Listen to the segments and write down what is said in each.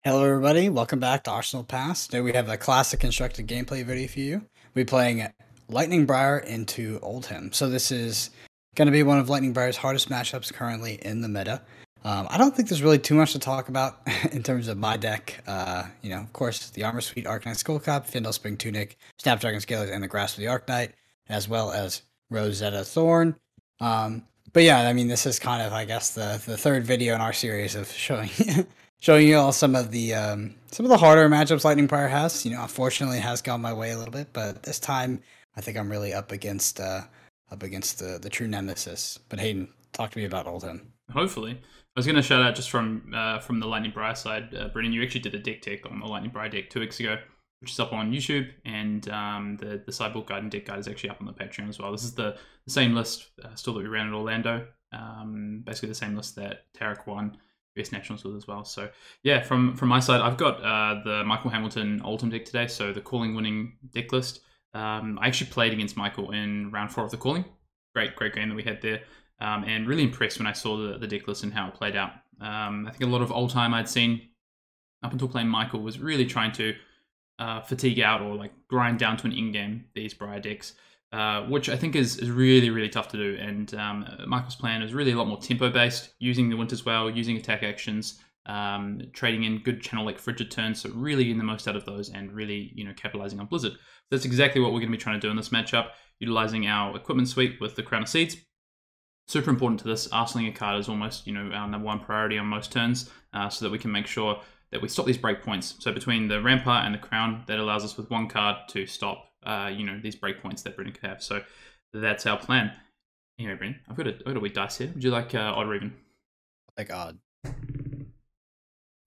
Hello, everybody. Welcome back to Arsenal Pass. Today we have a classic constructed gameplay video for you. We're playing Lightning Briar into Oldhim. So this is going to be one of Lightning Briar's hardest matchups currently in the meta. I don't think there's really too much to talk about in terms of my deck. Of course, the Armor Suite, Arcanite Skullcap, Fyndal Spring Tunic, Snapdragon Scalers, and the Grasp of the Arknight, as well as Rosetta Thorn. But yeah, I mean, this is kind of, I guess, the third video in our series of showing you all some of the harder matchups Lightning Briar has. Unfortunately, it has gone my way a little bit, but this time I think I'm really up against the true nemesis. But Hayden, talk to me about Oldhim. Hopefully, I was going to shout out just from the Lightning Briar side, Brennan. You actually did a deck tech on the Lightning Briar deck 2 weeks ago, which is up on YouTube, and the sideboard guide and deck guide is actually up on the Patreon as well. This is the same list still that we ran at Orlando. Basically the same list that Tarek won US Nationals with as well. So yeah, from my side, I've got the Michael Hamilton Oldhim deck today, so the calling winning deck list. I actually played against Michael in round 4 of the calling. Great game that we had there. And really impressed when I saw the deck list and how it played out. I think a lot of old time I'd seen up until playing Michael was really trying to fatigue out or like grind down to an in-game these Briar decks, which I think is really tough to do. And Michael's plan is really a lot more tempo based, using the Winter's Well, using attack actions, trading in good channel like Frigid turns, so really getting the most out of those and really capitalizing on Blizzard. That's exactly what we're going to be trying to do in this matchup, utilizing our equipment suite with the Crown of Seeds. Super important to this. Arsenaling a card is almost, our number one priority on most turns, so that we can make sure that we stop these breakpoints. So between the Rampart and the Crown, that allows us with one card to stop, these breakpoints that Brennan could have. So that's our plan. Anyway, Brennan, I've got a wee dice here. Would you like odd or even? Like odd.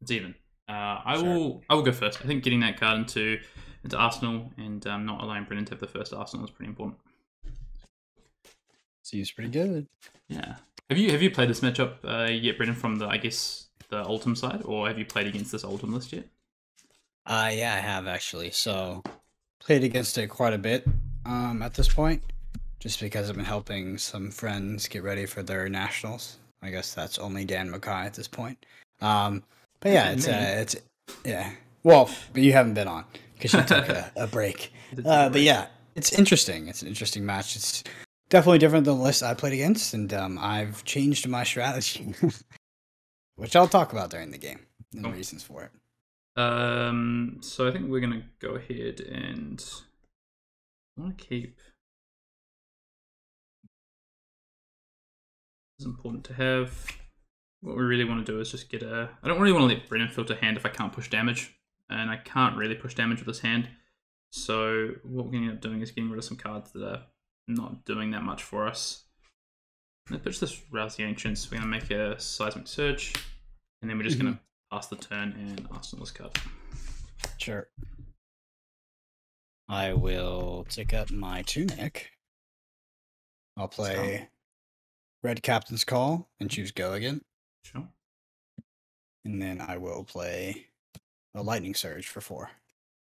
It's even. I will go first. I think getting that card into Arsenal and not allowing Brennan to have the first Arsenal is pretty important. Seems pretty good. Yeah. Have you played this matchup yet, Brendan, from the Oldhim side, or have you played against this Oldhim list yet? Yeah, I have actually. So played against it quite a bit at this point, just because I've been helping some friends get ready for their nationals. I guess that's only Dan Mackay at this point. But yeah, it's yeah. Well, but you haven't been on because you took a break. But yeah, it's interesting. It's an interesting match. It's definitely different than the list I played against, and I've changed my strategy, which I'll talk about during the game and the reasons for it. So I think we're gonna go ahead and I want to keep. It's important to have. What we really want to do is just get a. I don't really want to let Brennan filter hand if I can't push damage, and I can't really push damage with this hand. So what we're gonna end up doing is getting rid of some cards that are not doing that much for us. Let's pitch this Rouse the Ancients. We're going to make a Seismic Surge, and then we're just going to pass the turn and Arsenal this card. Sure. I will take up my Tunic. I'll play Red Captain's Call and choose Go again. Sure. And then I will play a Lightning Surge for 4.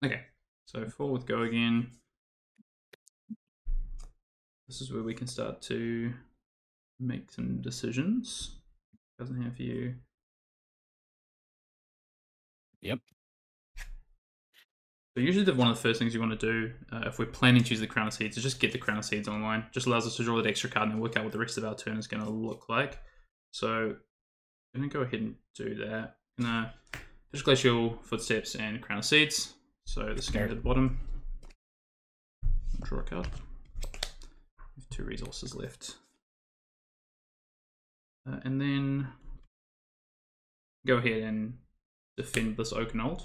Okay, so 4 with Go again. This is where we can start to make some decisions. Doesn't have you. Yep. So usually one of the first things you want to do, if we're planning to use the Crown of Seeds, is just get the Crown of Seeds online. Just allows us to draw that extra card and work out what the rest of our turn is going to look like. So I'm going to go ahead and do that. I'm going to just Glacial Footsteps and Crown of Seeds. So this is going to go to the bottom. Draw a card. 2 resources left. And then go ahead and defend this Oakenold.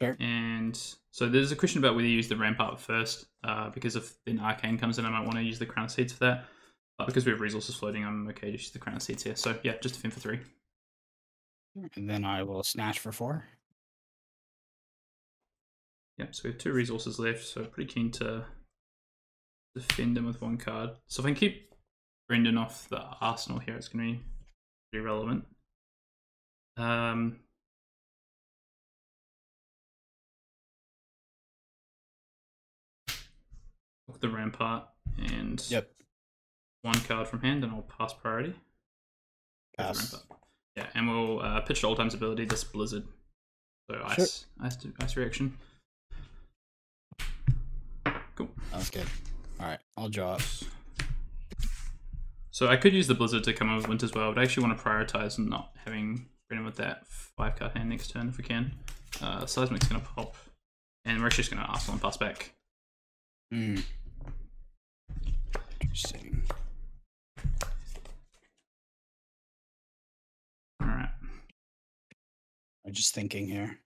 Sure. And so there's a question about whether you use the Rampart first, because if then Arcane comes in, I might want to use the Crown of Seeds for that. But because we have resources floating, I'm okay to use the Crown of Seeds here. So yeah, just defend for 3. And then I will Snatch for 4. Yep, so we have 2 resources left, so pretty keen to defend him with 1 card. So if I can keep Brendan off the Arsenal here, it's going to be pretty relevant. Look the Rampart and 1 card from hand, and I'll pass priority. Pass. Yeah, and we'll pitch to Oldtime's ability, this Blizzard. So ice reaction. Cool. That was good. All right, I'll draw it. So I could use the Blizzard to come over with Wind as well, but I actually want to prioritize not having Brennan with that 5-card hand next turn if we can. Seismic's going to pop, and we're actually just going to Arsenal and pass back. Interesting. Alright. I'm just thinking here.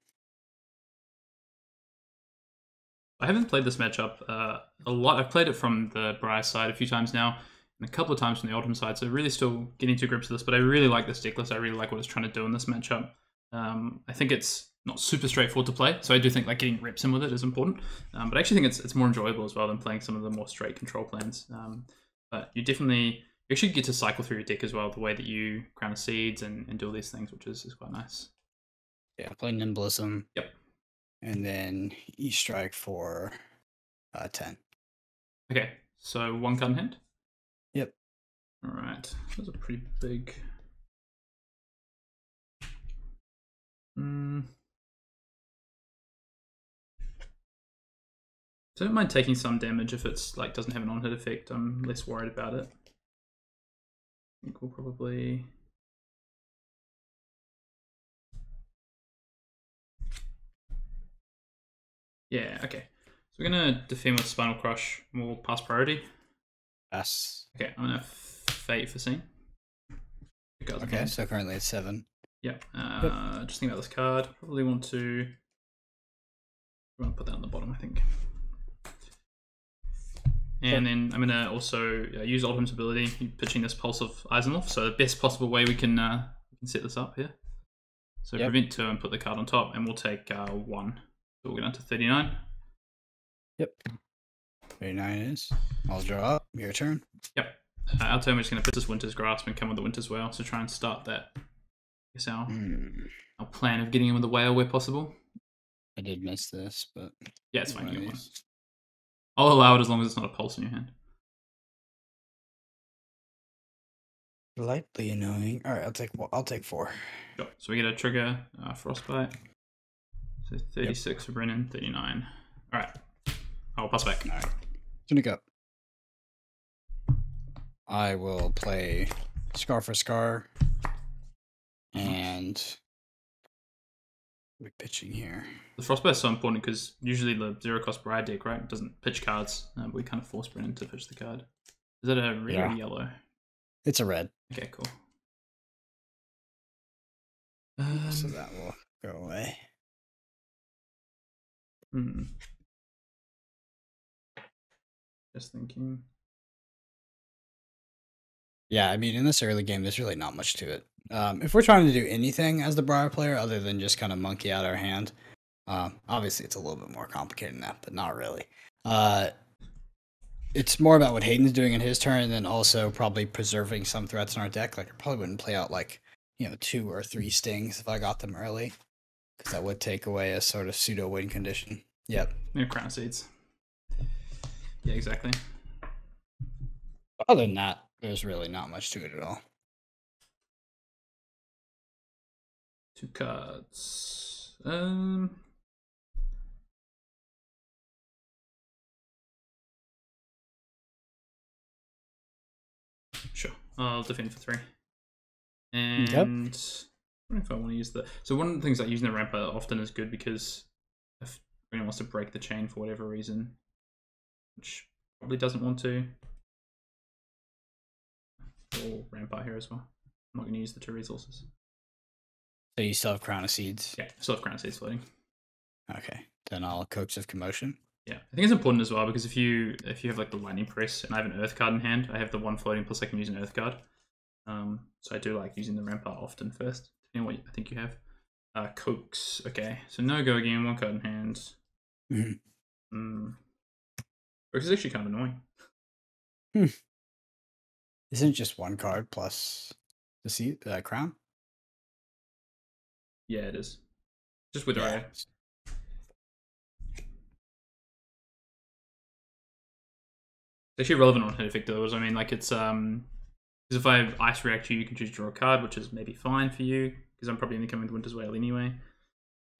I haven't played this matchup a lot. I've played it from the Briar side a few times now, and a couple of times from the Oldhim side, so really still getting to grips with this, but I really like this deck list. I really like what it's trying to do in this matchup. I think it's not super straightforward to play, so I do think like getting reps in with it is important, but I actually think it's more enjoyable as well than playing some of the more straight control plans. But you actually get to cycle through your deck as well, the way that you Crown of Seeds and do all these things, which is quite nice. Yeah, play Nimblism. Yep. And then E-Strike for 10. Okay, so 1 card in hand? Yep. Alright, that's a pretty big... So I don't mind taking some damage if it's like doesn't have an on-hit effect. I'm less worried about it. I think we'll probably... Yeah, okay. So we're gonna defend with Spinal Crush, and we'll pass priority. Pass. Okay, I'm gonna Fate for Scene. Okay, so currently it's 7. Yeah, just think about this card. Probably want to put that on the bottom, I think. And then I'm gonna also use Oldhim's ability, pitching this Pulse of Eisenloff. So the best possible way we can set this up here. So prevent 2 and put the card on top, and we'll take 1. So we'll get down to 39. Yep. 39 it is. I'll draw up. Your turn. Yep. Our turn, we're just going to put this Winter's Grasp and come with the Winter's Wail. So try and start that. I guess our plan of getting in with the Whale where possible. I did miss this, but... Yeah, it's fine. You get one. I'll allow it as long as it's not a Pulse in your hand. Lightly annoying. All right, I'll take 4. Sure. So we get a trigger, Frostbite. So 36 for Brennan, 39. All right. I'll pass back. All right. Gonna go. I will play Scar for Scar. And we're pitching here. The Frostbite is so important because usually the 0-cost Briar deck, right, doesn't pitch cards. But we kind of force Brennan to pitch the card. Is that a red or yellow? It's a red. Okay, cool. So that will go away. Just thinking. Yeah, I mean, in this early game, there's really not much to it. If we're trying to do anything as the Briar player other than just kind of monkey out our hand, obviously it's a little bit more complicated than that, but not really. It's more about what Hayden's doing in his turn, and then also probably preserving some threats in our deck. Like, I probably wouldn't play out, like, 2 or 3 stings if I got them early, because that would take away a sort of pseudo-win condition. Yep. Yeah, Crown of Seeds. Yeah, exactly. Other than that, there's really not much to it at all. 2 cards. Sure. I'll defend for 3. And I don't know if I want to use the... So one of the things that using the Rampart often is good because if anyone wants to break the chain for whatever reason, which probably doesn't want to, or Rampart here as well. I'm not going to use the 2 resources. So you still have Crown of Seeds? Yeah, still have Crown of Seeds floating. Okay, then I'll Coax of Commotion. Yeah, I think it's important as well because if you have like the Lightning Press and I have an Earth card in hand, I have the 1 floating plus I can use an Earth card. So I do like using the Rampart often first, depending on what I think you have. Coax, okay, so no go again, 1 card in hand. Coax is actually kind of annoying. Isn't it just 1 card plus the crown? Yeah, it is. Just with Yeah. It's actually relevant on hit effect though. I mean, like it's Because if I ice react you, you can choose to draw a card, which is maybe fine for you, because I'm probably only coming with Winter's Wail anyway.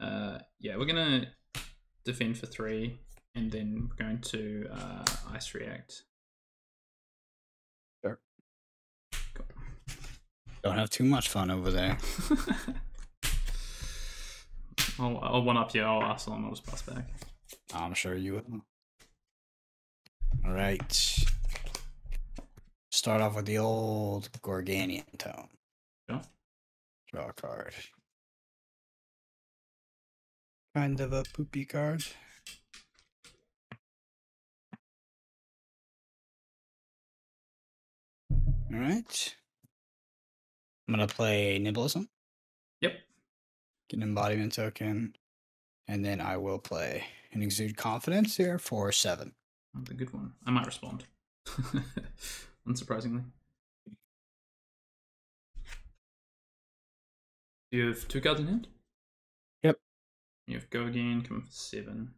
Yeah, we're going to defend for 3, and then we're going to ice react. Sure. Cool. Don't have too much fun over there. I'll one up you, I'll Arsenal, and I'll just pass back. I'm sure you will. Alright. Start off with the old Gorganian tone. Sure. Draw a card. Kind of a poopy card. Alright. I'm going to play Nimblism. Yep. Get an embodiment token. And then I will play an Exude Confidence here for 7. That's a good one. I might respond. Unsurprisingly. You have 2 cards in hand? Yep. You have Go Again, coming for 7.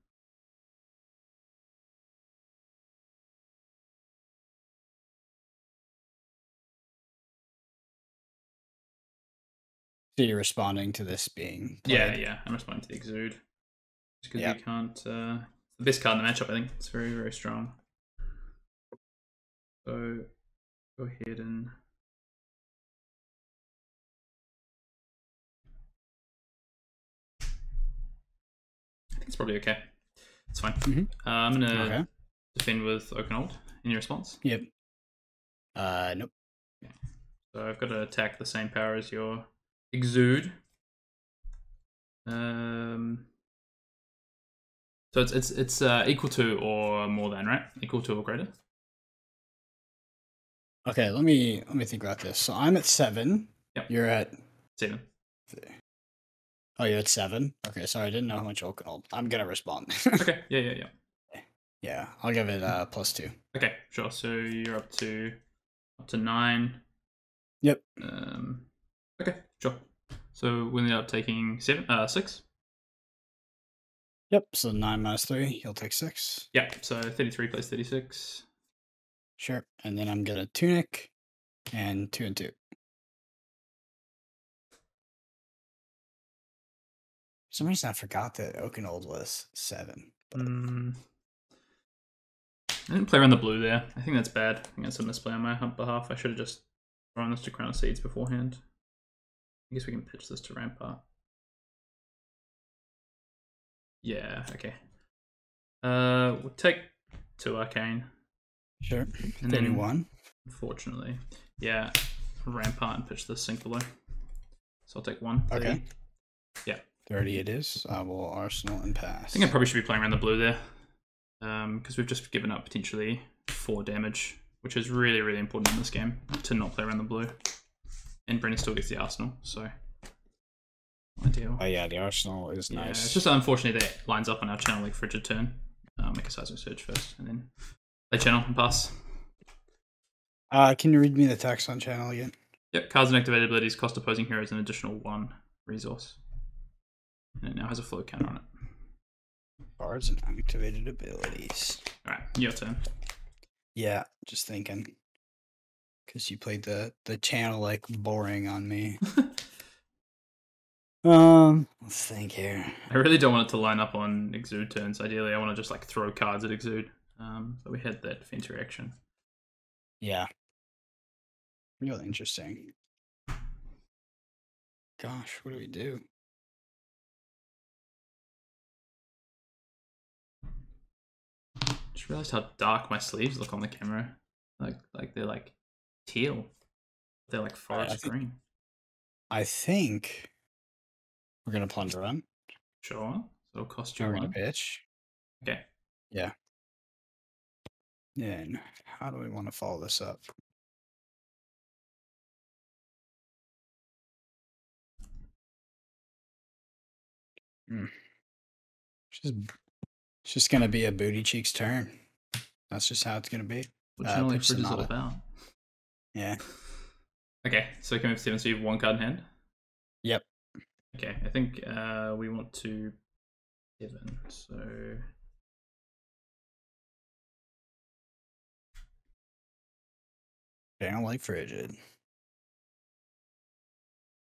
So you're responding to this being played. Yeah, I'm responding to the Exude. Just because we can't... the best card in the matchup, I think. It's very, very strong. So, go ahead and... I think it's probably okay. It's fine. I'm going to defend with Oakenold. Any response? Yep. Nope. Okay. So I've got to attack the same power as your Exude. So it's equal to or more than, right? Equal to or greater. Okay, let me think about this. So I'm at 7. Yep. You're at 7. Oh, you're at 7. Okay, sorry, I didn't know how much Oakenold. I'm gonna respond. Okay. Yeah. Yeah, I'll give it +2. Okay, sure. So you're up to 9. Yep. Okay, sure. So we ended up taking 6. Yep. So 9 minus 3, he'll take 6. Yeah. So 33 plus 36. Sure. And then I'm gonna Tunic and 2 and 2. For some reason I forgot that Oakenold was 7. But... I didn't play around the blue there. I think that's bad. I think that's a misplay on my behalf. I should have just thrown this to Crown of Seeds beforehand. I guess we can pitch this to Rampart. Yeah, okay. We'll take 2 Arcane. Sure. And 31. Then, unfortunately, yeah, Rampart and pitch the Sink Below. So I'll take 1. Okay. Yeah. 30 it is. I will Arsenal and pass. I think I probably should be playing around the blue there. Because we've just given up potentially 4 damage, which is really, really important in this game to not play around the blue. And Brennan still gets the Arsenal, so ideal. Oh yeah, the Arsenal is nice. It's just unfortunate that it lines up on our channel like Frigid Turn. Make a seismic surge first, and then play channel and pass. Can you read me the text on channel again? Yep, cards and activated abilities cost opposing heroes an additional 1 resource. And it now has a flow counter on it. Cards and activated abilities. Alright, your turn. Yeah, just thinking. Because you played the channel like boring on me. Let's think here. I really don't want it to line up on Exude turns. Ideally, I want to just like throw cards at Exude. But we had that defense reaction. Yeah. Really interesting. Gosh, what do we do? Just realized how dark my sleeves look on the camera. Like they're like teal. They're like forest green. I think we're gonna plunger them. Sure. So it'll cost you We're 1. gonna pitch. Okay. Yeah. Then how do we want to follow this up? It's just gonna be a booty cheeks turn. That's just how it's gonna be. What channel Fridge is all about? Yeah. Okay, so can we have 7, so you have 1 card in hand? Yep. Okay, I think we want to 7, so Channel like frigid.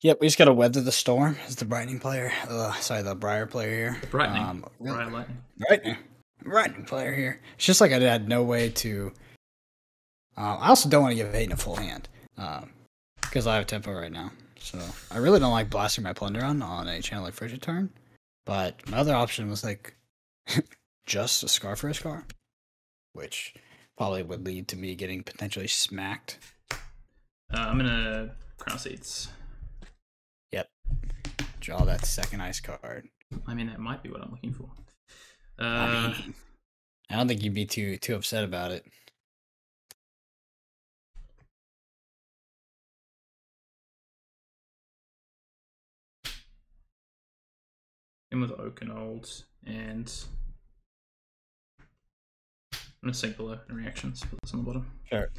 Yep, we just gotta weather the storm as the Brightening player. Sorry, the Briar player here. The Brightening. Briar Lightning. Brightening player here. It's just like I had no way to. I also don't want to give Hayden a full hand. Because I have tempo right now. So I really don't like blasting my Plunderon on a Channel like frigid turn. But my other option was like just a Scar for a Scar. Which probably would lead to me getting potentially smacked. I'm gonna Crown Seeds. Yep. Draw that second ice card. I mean, that might be what I'm looking for. I don't think you'd be too upset about it. In with Oakenold, and I'm gonna sync below in reactions. Put this on the bottom. Sure.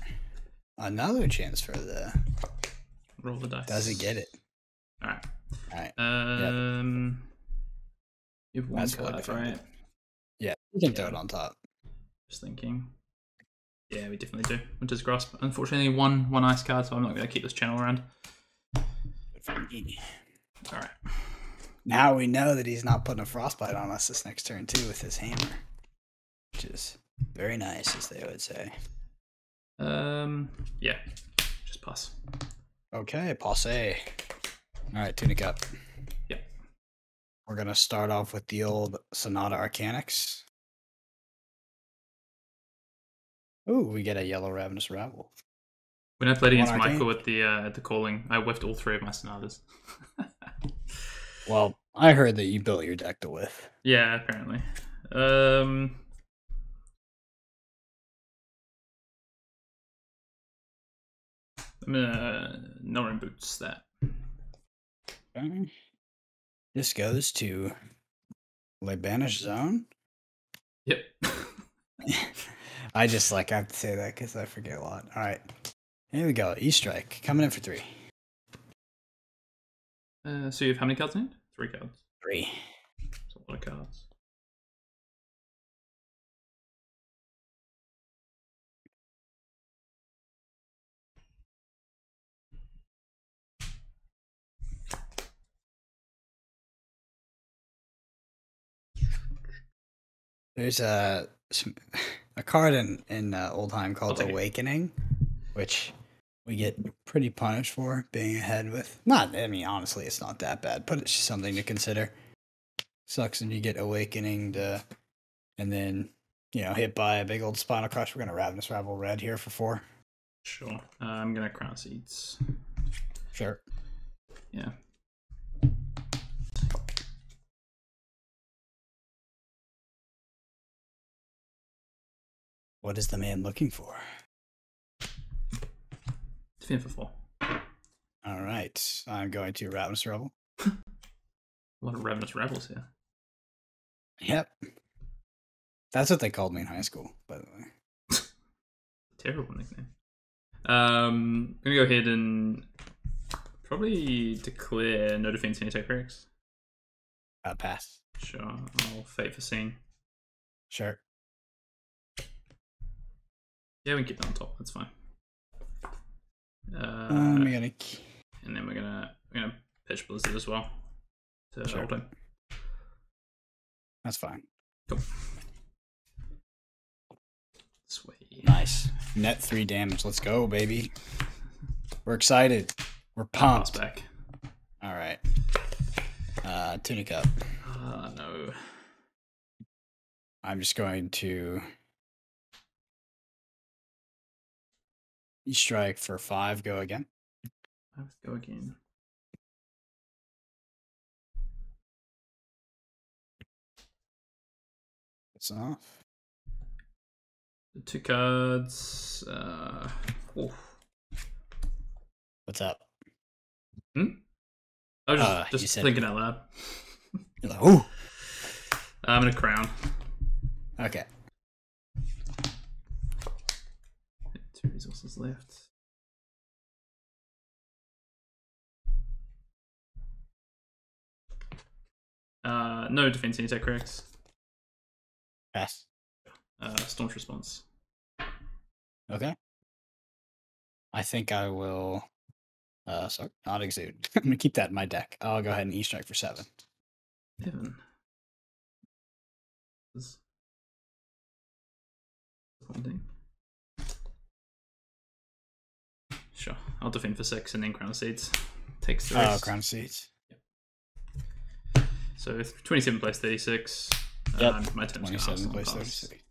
Another chance for the Roll the dice. Does it get it? All right. Yep. You have one That's what I card, defended. right? Yeah, you can throw it on top. Just thinking. Yeah, we definitely do. Winter's Grasp. Unfortunately, one ice card, so I'm not going to keep this channel around. All right. Now we know that he's not putting a frostbite on us this next turn too with his hammer, which is very nice, as they would say. Yeah, just pass. Okay, passe. All right, tunic up. Yep. We're gonna start off with the old Sonata Arcanix. Ooh, we get a yellow Ravenous Rabble. When I played against One arcane? Michael at the calling, I whiffed all three of my sonatas. Well, I heard that you built your deck to whiff. Yeah, apparently. I'm gonna Norrin Boots that. Okay. This goes to Libanish Zone. Yep. I just like have to say that because I forget a lot. All right, here we go. E-Strike coming in for 3. So you have how many cards in it? 3 cards. 3. That's a lot of cards. There's a card in Oldheim called take it. Awakening, which we get pretty punished for being ahead with. Not, I mean, honestly, it's not that bad, but it's just something to consider. Sucks when you get Awakening and then hit by a big old Spinal Crush. We're gonna Ravenous Rabble red here for 4. Sure. I'm gonna Crown Seeds. Sure. Yeah. What is the man looking for? Defend for 4. All right, I'm going to Ravenous Rabble. A lot of Ravenous Rebels here. Yep. That's what they called me in high school, by the way. Terrible nickname. I'm gonna go ahead and probably declare no defense, any attack breaks. Pass. Sure. I'll Fate for Scene. Sure. Yeah, we can keep that on top. That's fine. We gotta And then we're gonna pitch Blizzard as well to Sure. hold him. That's fine. Cool. Sweet. Nice. Net 3 damage. Let's go, baby. We're excited. We're Pass pumped. back. All right. Tunic up. No. I'm just going to E-Strike for 5. Go again. Let's go again. It's off. The 2 cards. What's up? I was you just said- thinking out loud. You're like, ooh. I'm gonna Crown. Okay. 2 resources left. No defense, any attack corrects. Pass. Staunch response. Okay. I think I will. Sorry, not exude. I'm gonna keep that in my deck. I'll go ahead and E-strike for 7. 7. That's disappointing. Sure, I'll defend for 6 and then Crown of Seeds. Takes the rest. Crown of Seeds. So 27 plays 36. Yep. My turn's 27 plays 36.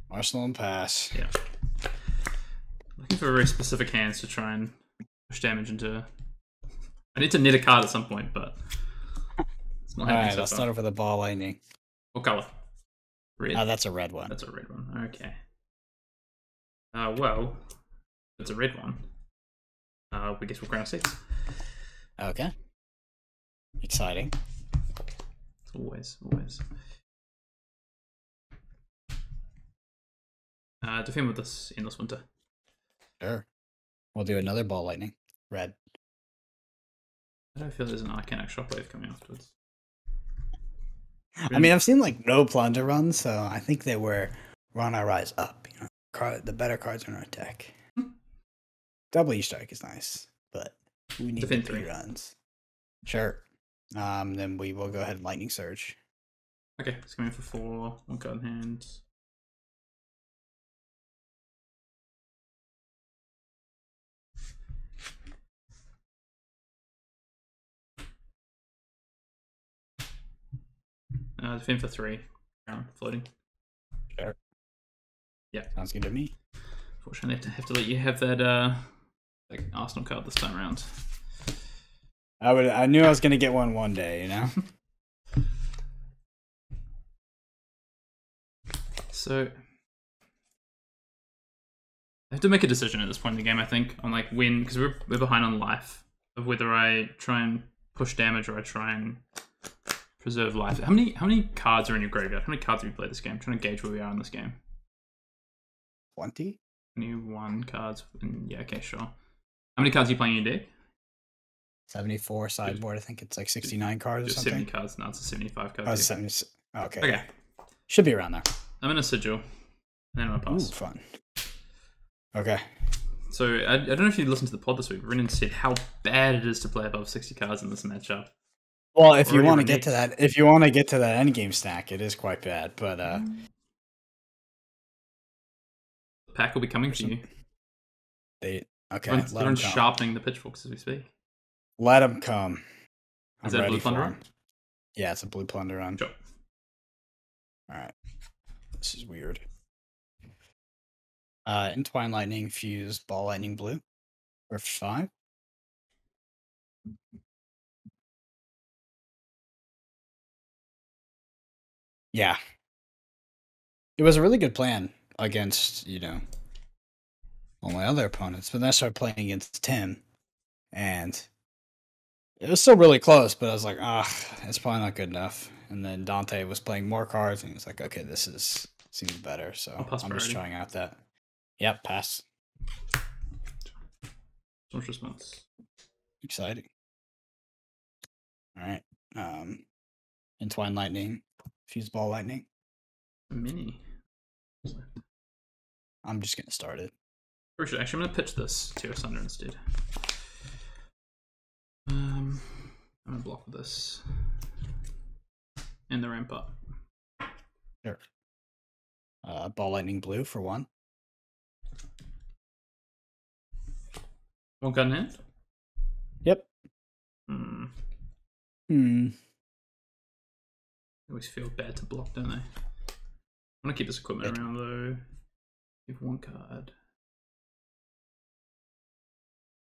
Arsenal and pass. Yeah. Looking for very specific hands to try and push damage into. I need to net a card at some point, but it's not happening. Alright, so let's far. start off with a ball lightning. What color? Red. Oh, that's a red one. That's a red one. Okay. Well, it's a red one. We guess we'll Crown of Seeds. Okay. Exciting. Always. Defend with this Endless Winter. Sure. We'll do another ball lightning. Red. I don't feel there's an Arcanic Shockwave coming afterwards. I mean, I've seen like no plunder runs, so I think they were run our rise up. You know, the better cards are in our deck. Double E-strike is nice, but we need Defend the 3 runs. Sure. Then we will go ahead and lightning surge. Okay, it's coming in for 4. 1 card in hand. Defend for 3. Floating. Sure. Yeah. Sounds good to me. Fortunately, I have to let you have that like Arsenal card this time around. I knew I was gonna get one day, you know. So I have to make a decision at this point in the game, I think, on like when, because we're behind on life, of whether I try and push damage or I try and preserve life. How many cards are in your graveyard? How many cards have you played this game? I'm trying to gauge where we are in this game. 20? 21 cards. Yeah, okay, sure. How many cards are you playing in your deck? 74 sideboard. I think it's like 69 cards or Just something. 70 cards. No, it's a 75 card. Oh, deck. 70. Okay. Okay. Should be around there. I'm in a sigil. And then I'm gonna pass. Ooh, fun. Okay. So I don't know if you listened to the pod this week. Brennan said how bad it is to play above 60 cards in this matchup. Well, if you Already want to get reneged. to that, if you want to get to that end game stack, it is quite bad. But The pack will be coming for you. okay, They're let them come. sharpening the pitchforks as we speak. Let them come. Is I'm that a blue ready for plunder 'em. run? Yeah, it's a blue plunder run. Sure. All right. This is weird. Entwine lightning, fuse ball lightning blue for 5. Yeah. It was a really good plan against, all my other opponents, but then I started playing against Tim, and it was still really close, but I was like, it's probably not good enough. And then Dante was playing more cards, and he was like, okay, seems better, so I'll pass I'm just priority. trying out that. Yep, pass. Launch response. Exciting. All right. Entwine lightning, fuse ball lightning. A mini. I'm just gonna start it. Actually, I'm gonna pitch this to Asunder instead. I'm gonna block with this. And the ramp up. Sure. Ball lightning blue for 1. 1 card in hand? Yep. They always feel bad to block, don't they? I'm gonna keep this equipment around though. Give 1 card.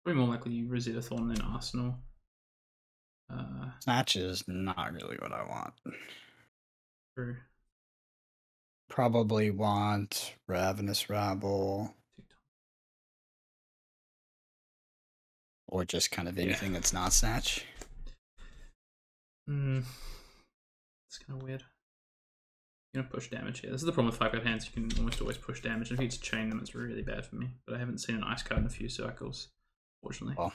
Probably more likely Rosetta Thorn than Arsenal. Snatch is not really what I want. True. Probably want Ravenous Rabble. Or just kind of anything that's not Snatch. It's kind of weird. You're gonna push damage here. This is the problem with 5 card hands. You can almost always push damage. If you get to chain them, it's really bad for me. But I haven't seen an ice card in a few circles, fortunately. Well,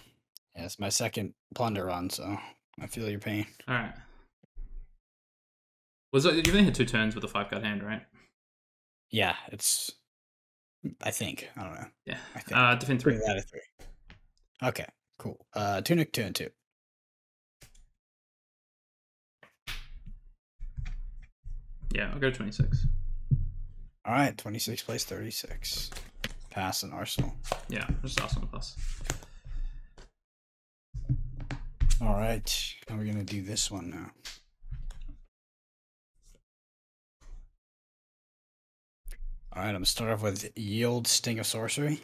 yeah, it's my second plunder run, so I feel your pain. All right. You've only had 2 turns with a 5 card hand, right? Yeah, it's I think. I don't know. Yeah. I think. Defend 3. 3 out of 3. Okay, cool. Tunic 2 and 2. Yeah, I'll go 26. All right, 26 plays 36. Pass an Arsenal. Yeah, just Arsenal plus. All right, how are we gonna do this one now? All right, I'm gonna start off with Yield Sting of Sorcery,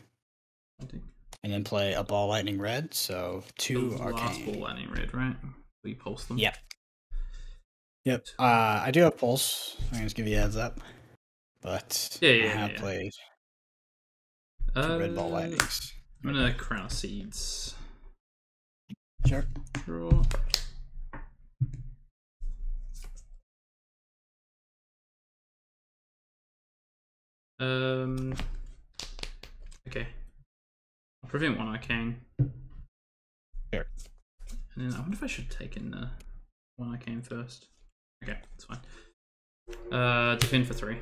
and then play a Ball Lightning Red. So 2 the Arcane. last Ball Lightning Red, right? We pulse them. Yep. Yep. I do have Pulse. I'm gonna just give you a heads up. But I have played 2 Red Ball Lightnings. I'm gonna Crown of Seeds. Sure. Draw. Okay. I'll prevent 1 Arcane. Sure. And then I wonder if I should take in the 1 Arcane first. Okay, that's fine. Defend for 3.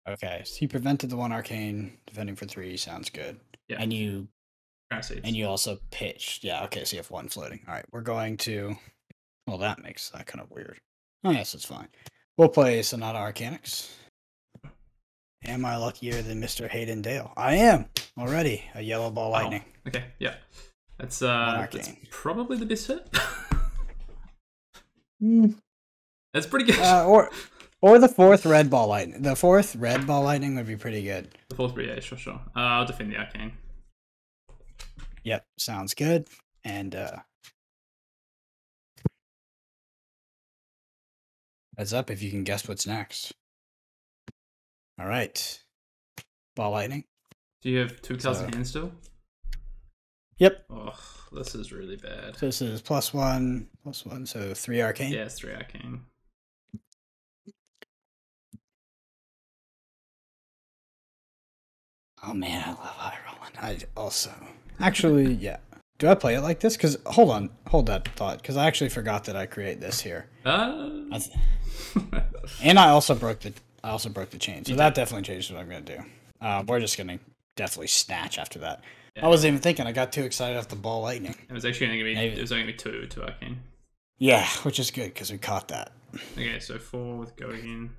Okay, so you prevented the 1 Arcane, defending for 3 sounds good. Yeah. And you Crown of Seeds. And you also pitched. Yeah, okay, so you have 1 floating. All right, we're going to... Well, that makes that kind of weird. Oh, yes, it's fine. We'll play Sonata Arcanix. Am I luckier than Mr. Hayden Dale? I am! Already. A Yellow Ball Lightning. Okay, yeah. That's probably the best hit. That's pretty good. Or the 4th Red Ball Lightning. The 4th Red Ball Lightning would be pretty good. The 4th, yeah, sure. I'll defend the Arcane. Yep, sounds good. And heads up if you can guess what's next. All right. Ball Lightning. Do you have 2 cards in hand still? Yep. Oh, this is really bad. So this is +1, so 3 Arcane? Yeah, it's 3 Arcane. Oh man, I love high rolling. I also... Actually, yeah. Do I play it like this? Because, hold that thought, because I actually forgot that I create this here. And I also broke the chain, so that definitely changed what I'm going to do. We're just going to definitely snatch after that. Yeah. I wasn't even thinking. I got too excited off the Ball Lightning. It was actually going to be. It was only going to be 2 Arcane. Yeah, which is good because we caught that. Okay, so 4 with go again.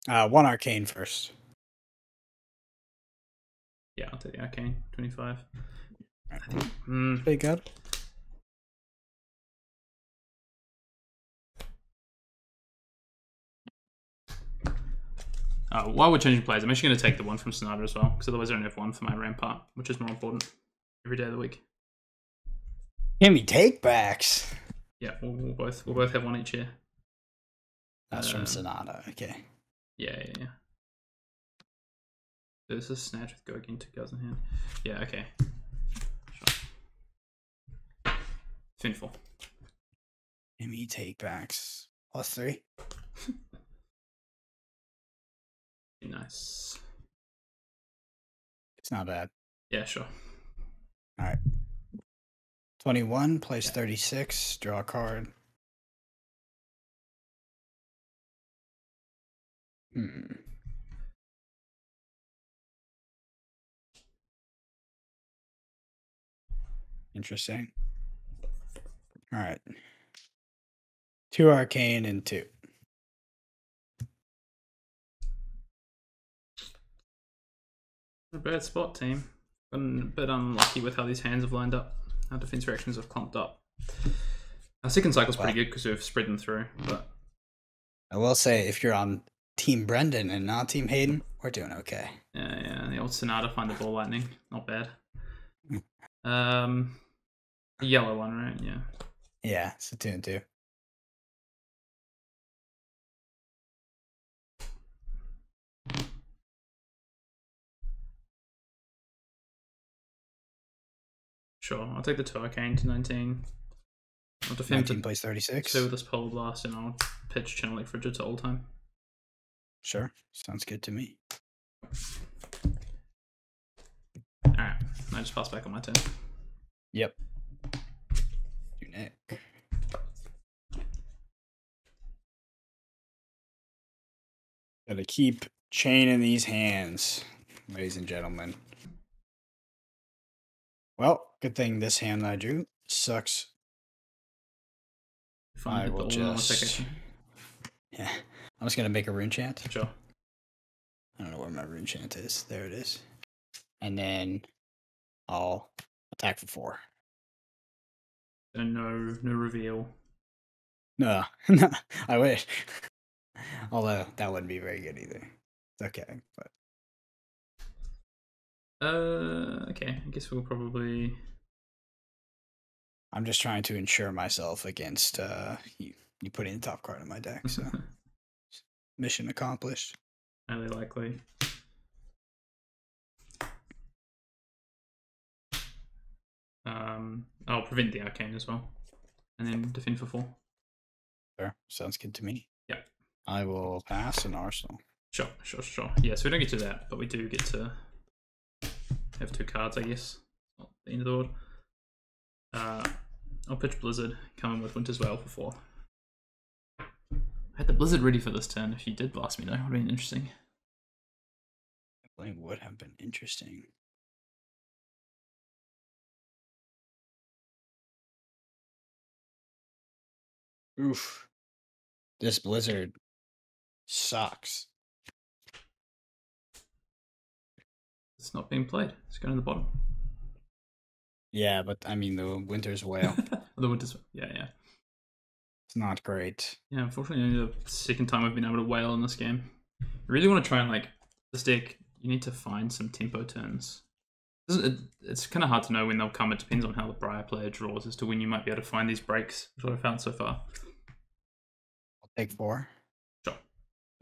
1 Arcane first. Yeah, I'll take the Arcane. 25. Pretty good. While we're changing plays, I'm actually going to take the 1 from Sonata as well, because otherwise I don't have 1 for my Rampart, which is more important every day of the week. Give me take backs. Yeah, we'll both have 1 each here. That's from Sonata. Okay. Yeah. So this is Snatch with go again, 2 cards in hand. Yeah, okay. Sure. Finful. Give me take backs. +3. Nice. It's not bad. Yeah, sure. All right. 21 plays 36. Draw a card. Interesting. All right. 2 Arcane and 2. A bad spot, team. Been a bit unlucky with how these hands have lined up. Our defense reactions have clumped up. Our second cycle's pretty good because we've spread them through, but I will say, if you're on Team Brendan and not Team Hayden, we're doing okay. Yeah, the old Sonata find the Ball Lightning. Not bad. The yellow one, right? Yeah. Yeah, it's a 2 and 2. Sure, I'll take the 2 Arcane to 19. I'll defend 19 plays 36. 2 with this Polar Blast, and I'll pitch Channel Lake Frigid to all time. Sure, sounds good to me. Alright, I just pass back on my turn. Yep. Your Nick. Gotta keep Chain in these hands, ladies and gentlemen. Well, good thing this hand that I drew sucks. I will just... Yeah, I'm just gonna make a rune chant. Sure. I don't know where my rune chant is. There it is. And then I'll attack for 4. So no reveal. No, no, I wish. Although that wouldn't be very good either. It's okay, but okay. I guess we'll probably. I'm just trying to ensure myself against you putting the top card in my deck. So mission accomplished. Highly likely. I'll prevent the arcane as well, and then defend for 4. Sure, sounds good to me. Yeah. I will pass an arsenal. Sure. Yeah, so we don't get to that, but we do get to have 2 cards, I guess. Not the end of the world. I'll pitch Blizzard, come in with Winter's Wail for 4. I had the Blizzard ready for this turn. If you did blast me, though, it would have been interesting. Definitely would have been interesting. Oof. This Blizzard sucks. It's not being played. It's going to the bottom. Yeah, but I mean the Winter's Wail. The Winter's Wail. Yeah. It's not great. Yeah, unfortunately, only the second time I've been able to wail in this game. You really want to try and, like, this deck, you need to find some tempo turns. It's kind of hard to know when they'll come. It depends on how the Briar player draws as to when you might be able to find these breaks, which is what I've found so far. I'll take 4. Sure.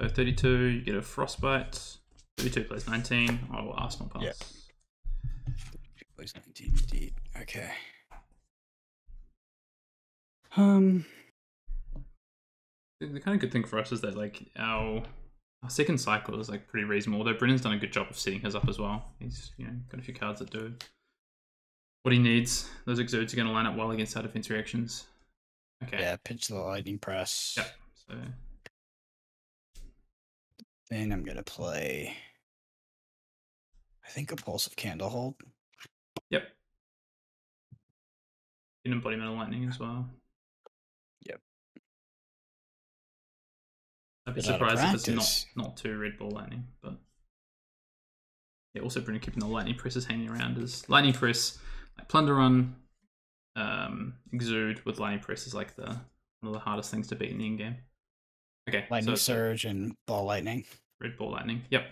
So 32, you get a Frostbite. 32 plays 19. I will Arsenal pass. Yep. 32 plays 19, indeed. Okay. The kind of good thing for us is that, like, our second cycle is, like, pretty reasonable. Although Brennan's done a good job of setting his up as well. He's, got a few cards that do what he needs. Those Exudes are going to line up well against our defense reactions. Okay. Yeah, pitch the Lightning Press. Yep. So then I'm going to play, I think, a Pulsive Candlehold. Yep. An Embodiment of Lightning as well. Yep. I'd be surprised if it's not 2 Red Ball Lightning, but yeah, also Brennan keeping the Lightning Presses hanging around is Lightning Press, like Plunder Run, Exude with Lightning Press is like one of the hardest things to beat in the end game. Okay. Lightning Surge and Ball Lightning. Red Ball Lightning. Yep.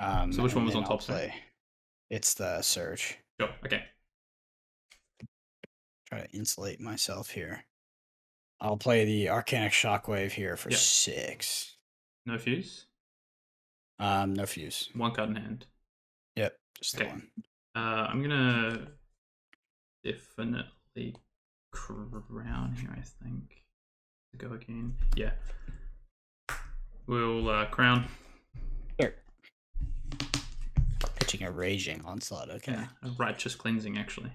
So which one was on top? Play? It's the Surge. Sure. Okay. Try to insulate myself here. I'll play the Arcanic Shockwave here for 6. No fuse? No fuse. 1 card in hand. Yep, just the 1. I'm gonna definitely crown here, I think. Go again. Yeah. We'll crown. Here. Pitching a Raging Onslaught, okay. Yeah, a Righteous Cleansing, actually.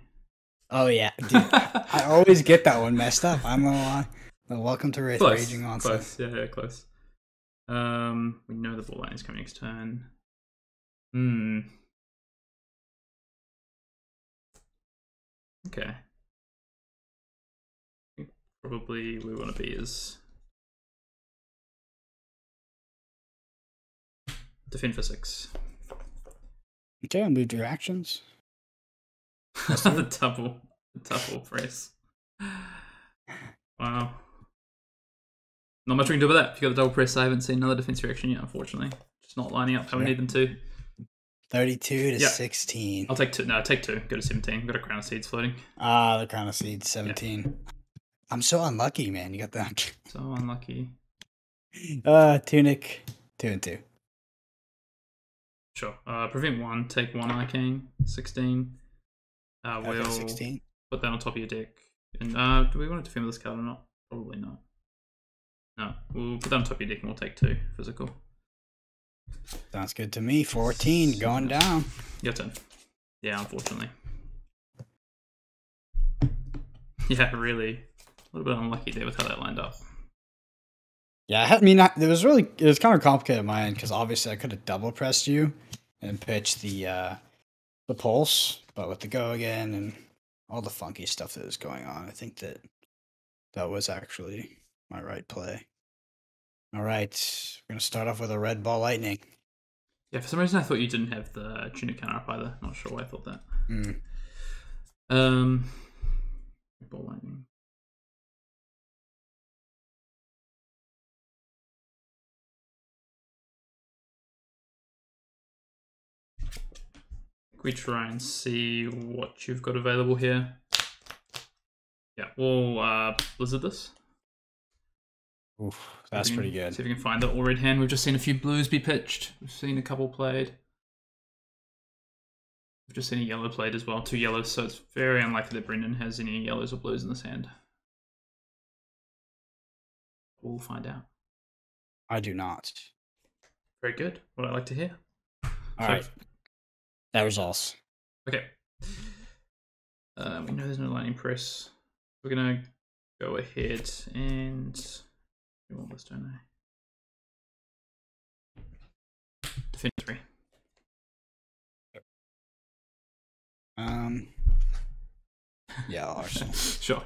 Oh, yeah. Dude, I always get that one messed up. I'm gonna lie. Well, welcome to Raging Onslaught. Close, yeah, close. We know the Ball Lightning's coming next turn. Okay. I think probably we want to be as defend for 6. Okay, I'll move your actions. the double press. Wow. Not much we can do about that. If you got the double press, I haven't seen another defense reaction yet, unfortunately. Just not lining up how we need them to. 32 to 16. I'll take 2. No, take 2. Go to 17. Got a Crown of Seeds floating. The Crown of Seeds, 17. Yeah. I'm so unlucky, man. You got that. So unlucky. Tunic, 2 and 2. Sure. Prevent 1. Take 1 Arcane. 16. We'll 16. Put that on top of your deck. And do we want to defend with this card or not? Probably not. No. We'll put that on top of your deck and we'll take 2 physical. Sounds good to me. 14 going down. Your turn. Yeah, unfortunately. Yeah, really. A little bit unlucky there with how that lined up. Yeah, it was kind of complicated on my end because obviously I could have double pressed you and pitched the pulse, but with the go again and all the funky stuff that was going on, I think that was actually my right play. All right, we're gonna start off with a red ball lightning. Yeah, for some reason I thought you didn't have the Tunic counter up either. Not sure why I thought that. Mm. Ball lightning. We try and see what you've got available here. Yeah, we'll Blizzard this. Oof, that's pretty good. See if we can find the all red hand. We've just seen a few blues be pitched. We've seen a couple played. We've just seen a yellow played as well, 2 yellows, so it's very unlikely that Brendan has any yellows or blues in this hand. We'll find out. I do not. Very good. What I like to hear. All right. That results. Okay. We know there's no lightning press. We're gonna go ahead and we want this, don't I? Defend 3. Yeah, Arsenal. Sure.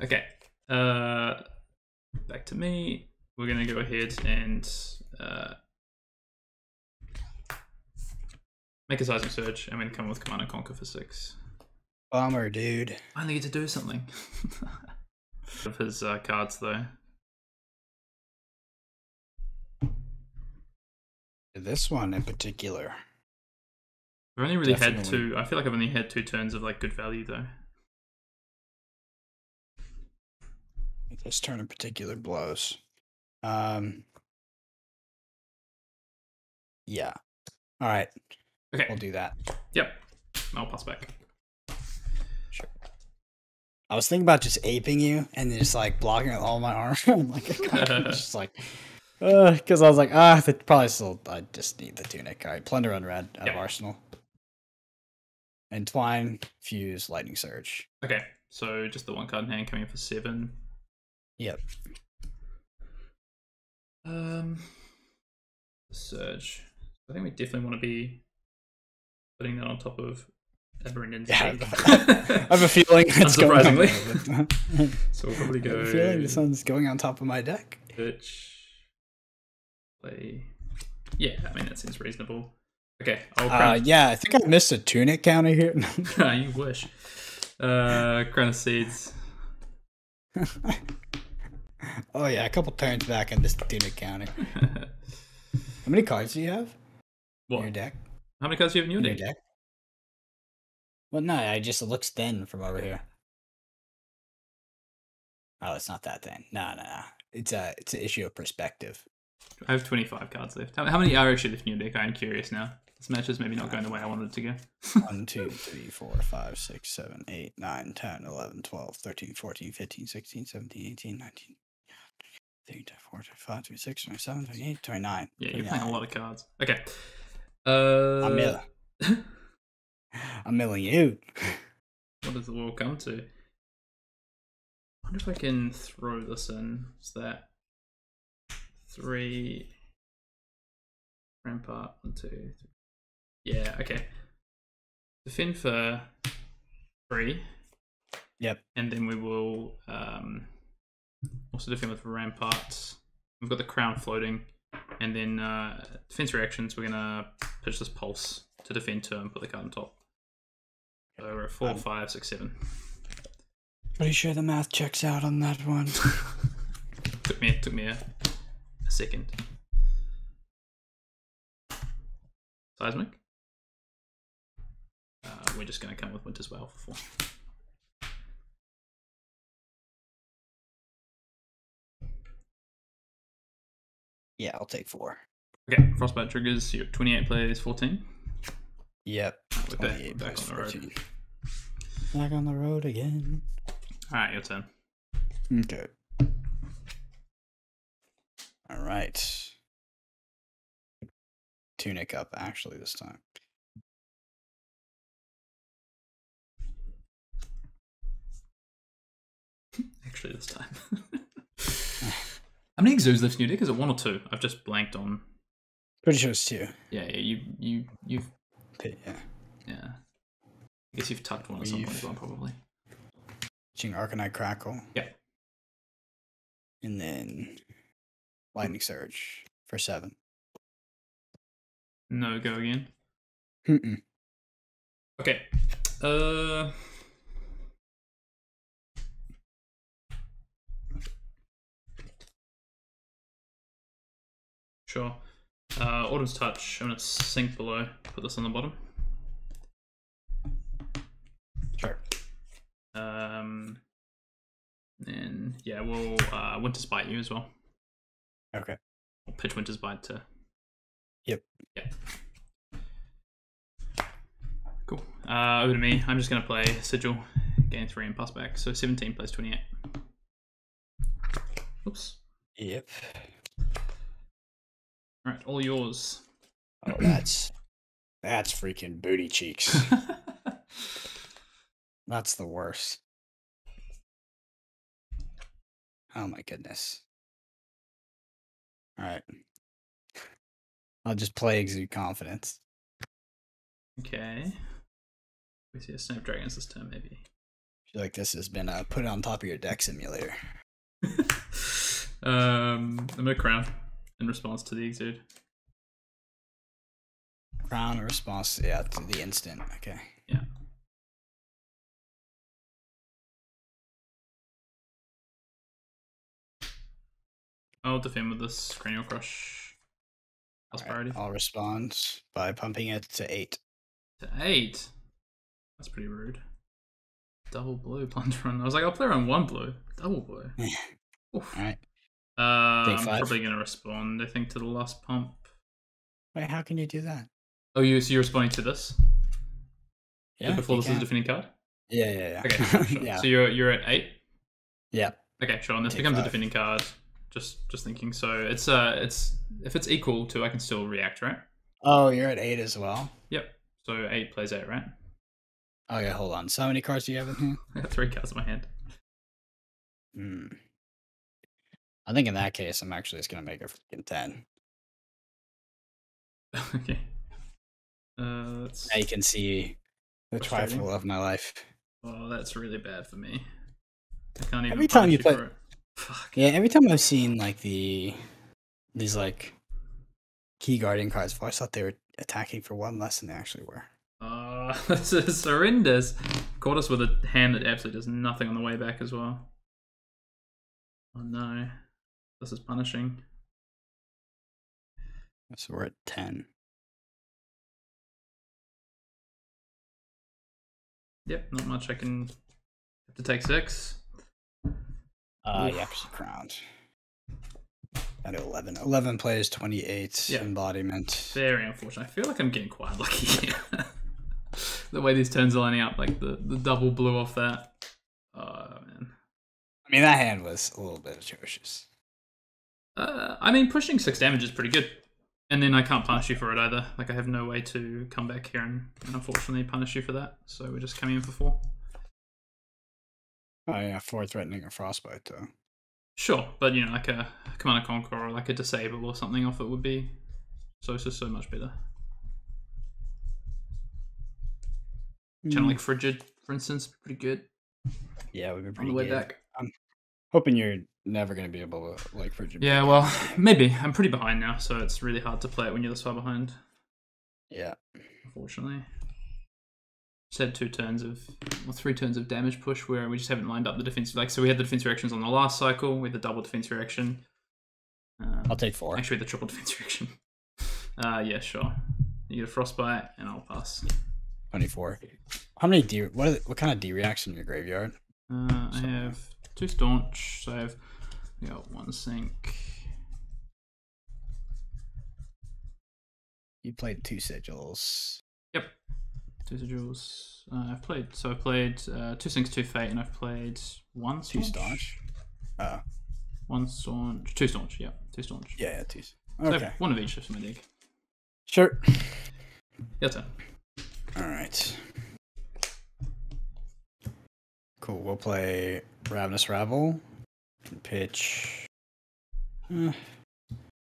Okay. Back to me. We're gonna go ahead and make a seismic surge, and then come with Command and Conquer for 6. Bummer, dude. I only get to do something. Of his cards, though. This one in particular. I've only really had 2. I feel like I've only had 2 turns of like good value, though. This turn in particular blows. Yeah. All right. Okay. We'll do that. Yep. I'll pass back. Sure. I was thinking about just aping you and then just like blocking with all my armor. Like, just like, because I was like, probably still, I just need the tunic. All right. Plunder Unread out of Arsenal. Entwine, Fuse, Lightning Surge. Okay. So just the 1 card in hand coming in for 7. Yep. Surge. I think we definitely want to be putting that on top of Brendan's. Yeah, I have a feeling it's going on. So we'll probably go. I have a feeling this one's going on top of my deck. Pitch. Play. Yeah, I mean that seems reasonable. Okay. Yeah, I think I missed a tunic counter here. You wish. Crown of Seeds. Oh yeah, a couple turns back and this tunic counter. How many cards do you have? What? In your deck? How many cards do you have in your deck? Well, no, it looks thin from over here. Oh, it's not that thin. No. It's an issue of perspective. I have 25 cards left. How many are actually left in your deck? I'm curious now. This match is maybe not going the way I wanted it to go. 1, 2, 3, 4, 5, 6, 7, 8, 9, 10, 11, 12, 13, 14, 15, 16, 17, 18, 19, 20, 24, 25, 26, 27, 28, 29. Yeah, 29. you're playing a lot of cards. Okay. I'm milling you. What does the world come to? I wonder if I can throw this in. Is that 3 Rampart? 1, 2, 3. Yeah, okay. Defend for 3. Yep. And then we will also defend with Ramparts. We've got the crown floating. And then defense reactions, we're going to pitch this pulse to defend turn, put the card on top. So we're at 4, 5, 6, 7. Pretty sure the math checks out on that one. took me a second. Seismic. We're just going to come with Winter's Wail for 4. Yeah, I'll take 4. Okay, Frostbite triggers. You're 28 players, 14. Yep. We're back on the road. Back on the road again. Alright, your turn. Okay. Alright. Tunic up, actually, this time. Actually, this time. How many Exudes left in your deck? Is it 1 or 2? I've just blanked on. Pretty sure it's 2. Yeah, you've. Yeah. Yeah. I guess you've tucked one at some point as well, probably. Arcanite Crackle. Yeah. And then Lightning Surge for 7. No go again. Mm-mm. Okay. Sure. Autumn's Touch. I'm gonna sink below. Put this on the bottom. Sure. And yeah, we'll Winter's Bite you as well. Okay. We'll pitch Winter's Bite to. Yep. Yeah. Cool. Over to me. I'm just gonna play Sigil, gain 3 and pass back. So 17 plays 28. Oops. Yep. Alright, all yours. Oh, that's freaking booty cheeks. That's the worst. Oh my goodness. All right. I'll just play Exude Confidence. Okay. We see a Snapdragons this turn, maybe. I feel like this has been put on top of your deck simulator. I'm gonna Crown in response to the Exude. Crown in response, yeah, to the instant. Okay. Yeah. I'll defend with this Cranial Crush. House priority. I'll respond by pumping it to 8. To 8? That's pretty rude. Double blue plunger run. I was like, I'll play around 1 blue. Double blue. Alright. I'm probably gonna respond, I think, to the last pump. Wait, how can you do that? Oh, so you're responding to this? Yeah. Before this is a defending card? Yeah. Okay, sure. Yeah. So you're at 8? Yeah. Okay, sure. And this becomes 5. A defending card. Just thinking. So it's if it's equal to, I can still react, right? Oh, you're at 8 as well. Yep. So 8 plays 8, right? Oh yeah, hold on. So how many cards do you have in here? I got 3 cards in my hand. I think in that case, I'm actually just gonna make a freaking 10. Okay. Now you can see the trifle of my life. Oh, that's really bad for me. I can't even. Every time you play. Fuck. Yeah, every time I've seen like these like Key Guardian cards before, I thought they were attacking for 1 less than they actually were. This is horrendous. Caught us with a hand that absolutely does nothing on the way back as well. Oh no. This is punishing. So we're at 10. Yep, not much. I can have to take 6. Yeah, crowned. At 11. 11 plays 28 embodiment. Very unfortunate. I feel like I'm getting quite lucky here. The way these turns are lining up, like the double blue off that. Oh man. I mean, that hand was a little bit atrocious. I mean, pushing 6 damage is pretty good. And then I can't punish you for it either. Like, I have no way to come back here and unfortunately punish you for that. So we're just coming in for 4. Oh yeah, 4 threatening a frostbite though. Sure, but you know, like a Command and Conquer or like a Disable or something off it would be so much better. Channel like Frigid, for instance, pretty good. Yeah, we've been pretty on the way good. back. I'm hoping you're never going to be able to like Frigid. Yeah, well, maybe. I'm pretty behind now, so it's really hard to play it when you're this far behind. Yeah. Unfortunately. Just had 3 turns of damage push where we just haven't lined up the defensive. Like, so we had the defense reactions on the last cycle. We had the double defense reaction. I'll take 4. Actually, the triple defense reaction. Yeah, sure. You get a frostbite, and I'll pass. 24. How many D? What kind of D reacts in your graveyard? I have 2 staunch. So I have 1 sink. You played 2 sigils. Yep. 2 sigils. I've played 2 sinks, 2 fate, and I've played 1 staunch. 2 staunch. 1 staunch. 2 staunch. Yeah, 2 staunch. Yeah, 2. Okay. So 1 of each for my deck. Sure. Your turn. All right. Cool. We'll play Ravenous Rabble and pitch Eh,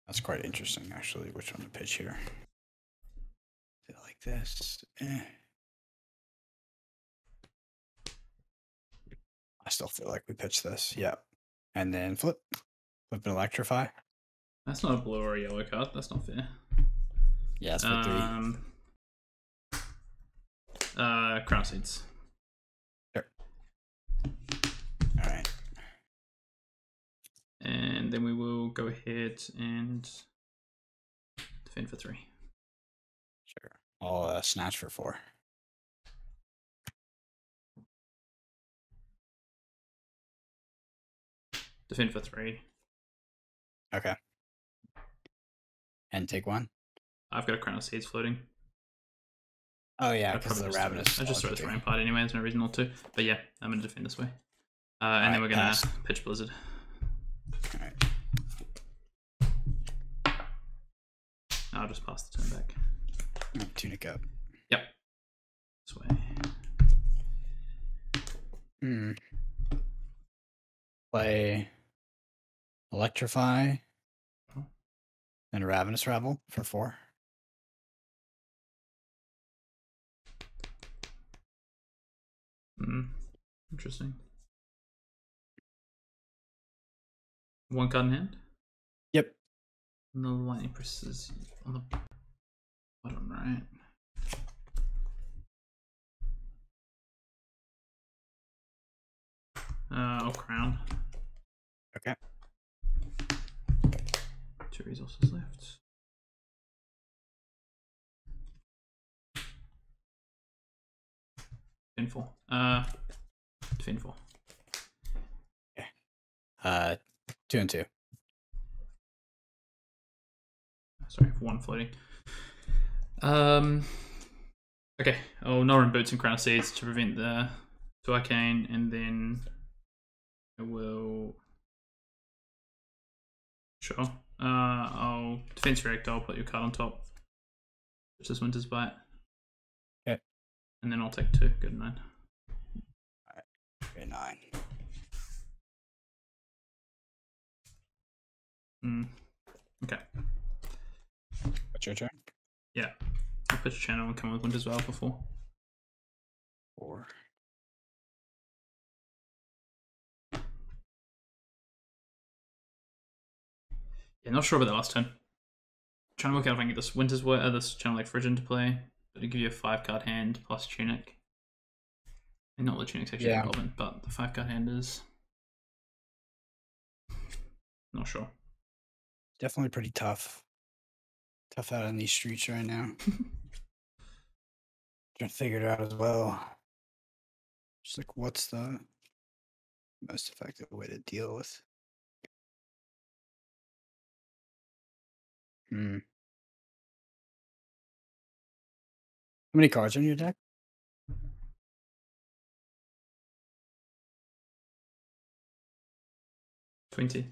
that's quite interesting, actually. Which one to pitch here? Like this. I still feel like we pitch this. Yeah. And then flip. Flip and electrify. That's not a blue or a yellow card. That's not fair. Yeah, it's for 3. Crown Seeds. Sure. All right. And then we will go ahead and defend for 3. Sure. I'll snatch for 4. Defend for 3. Okay. And take 1. I've got a Crown of Seeds floating. Oh yeah, because the Ravenous. I just throw this Rampart anyway. There's no reason not to. But yeah, I'm gonna defend this way. And then we're gonna pitch Blizzard. All right. I'll just pass the turn back. Tunic up. Yep. This way. Play Electrify. And Ravenous Rabble for 4. Interesting. 1 card in hand? Yep. And the lightning presses on the bottom right. I'll crown. Okay. 2 resources left. Defend 4. Defend 4. Okay. 2 and 2. Sorry, 1 floating. Okay. Oh, Northern Boots and Crown of Seeds to prevent the 2 Arcane, and then I will. Sure. I'll Defense React. I'll put your card on top. Which is Winter's Bite. Okay. And then I'll take 2. Go to 9. Alright. Okay, 9. Okay. What's your turn? Yeah. I'll pitch Channel and come with Winter's Veil for 4. 4. Yeah, not sure about the last turn. Trying to work out if I can get this this Channel Lake Phrygian to play. It'll give you a 5-card hand plus Tunic. And not the Tunic's actually relevant, but the 5-card hand is. Not sure. Definitely pretty tough. Tough out on these streets right now. Trying to figure it out as well. Just like, what's the most effective way to deal with? How many cards are in your deck? 20.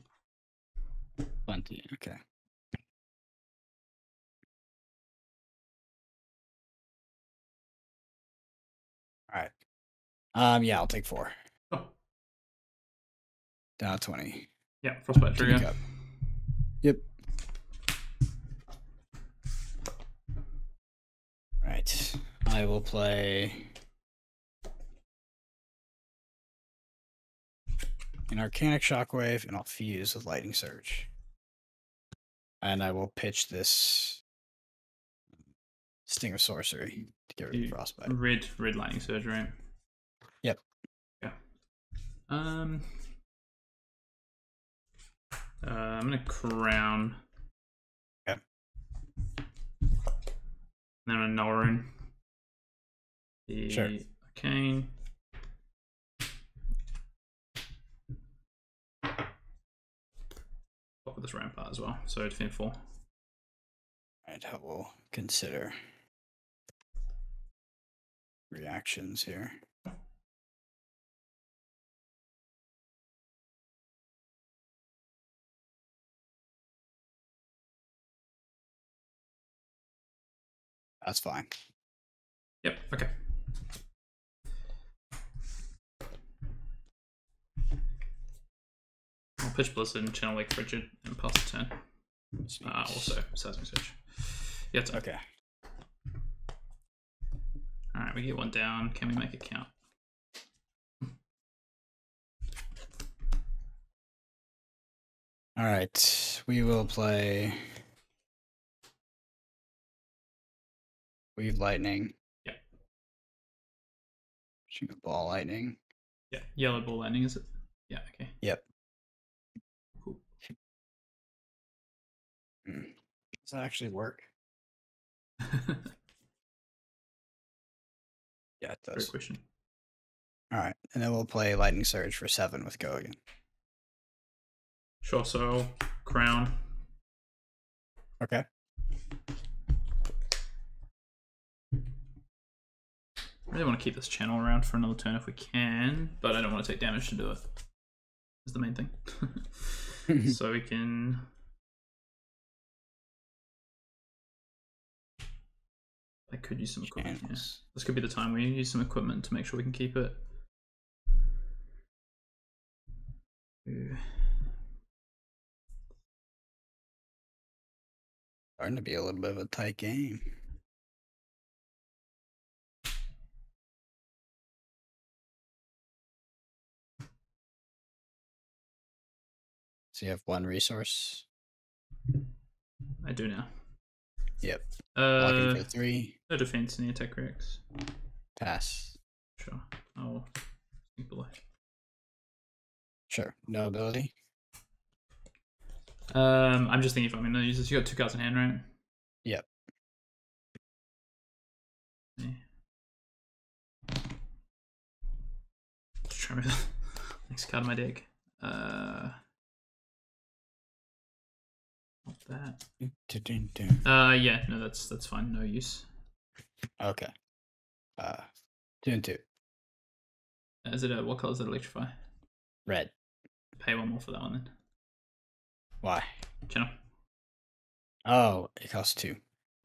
20. Okay. All right. Yeah, I'll take 4. Oh. Down to 20. Yeah, Frostbite Trigger. Yep. Right. I will play an Arcanic Shockwave, and I'll fuse with Lightning Surge. And I will pitch this Sting of Sorcery to get rid of Frostbite. Red Lightning Surge, right? Yep. Yeah. I'm gonna crown. Okay. Then a Norun. Sure. Arcane. Top of this Rampart as well. So defend 4. Alright, I will consider reactions here. That's fine. Yep, okay. I'll Pitch Blizzard, Channel Lake Frigid, and pass the turn. Also, Seismic Surge. Yeah, it's okay. Alright, we get one down. Can we make it count? Alright, we will play Weave Lightning. Yeah. Shoot Ball Lightning. Yeah, Yellow Ball Lightning, is it? Yeah, okay. Yep. Cool. Does that actually work? Yeah, it does. Great question. Alright, and then we'll play Lightning Surge for 7 with Go again. Sure, so Crown. Okay. I really want to keep this channel around for another turn if we can, but I don't want to take damage to do it. Is the main thing. So we can. I could use some equipment. Yeah. This could be the time we use some equipment to make sure we can keep it. Starting to be a little bit of a tight game. So you have 1 resource? I do now. Yep. Blocking for 3. No defense in the attack reacts. Pass. Sure. I'll think below. Sure. No ability? I'm just thinking if I'm gonna use this. You got 2 cards in hand, right? Yep. Yeah. Just try to next card of my deck. Not that. Yeah, no, that's fine. No use. Okay. 2 and 2. Is it what color is that electrify? Red. Pay 1 more for that one then. Why? Channel. Oh, it costs 2.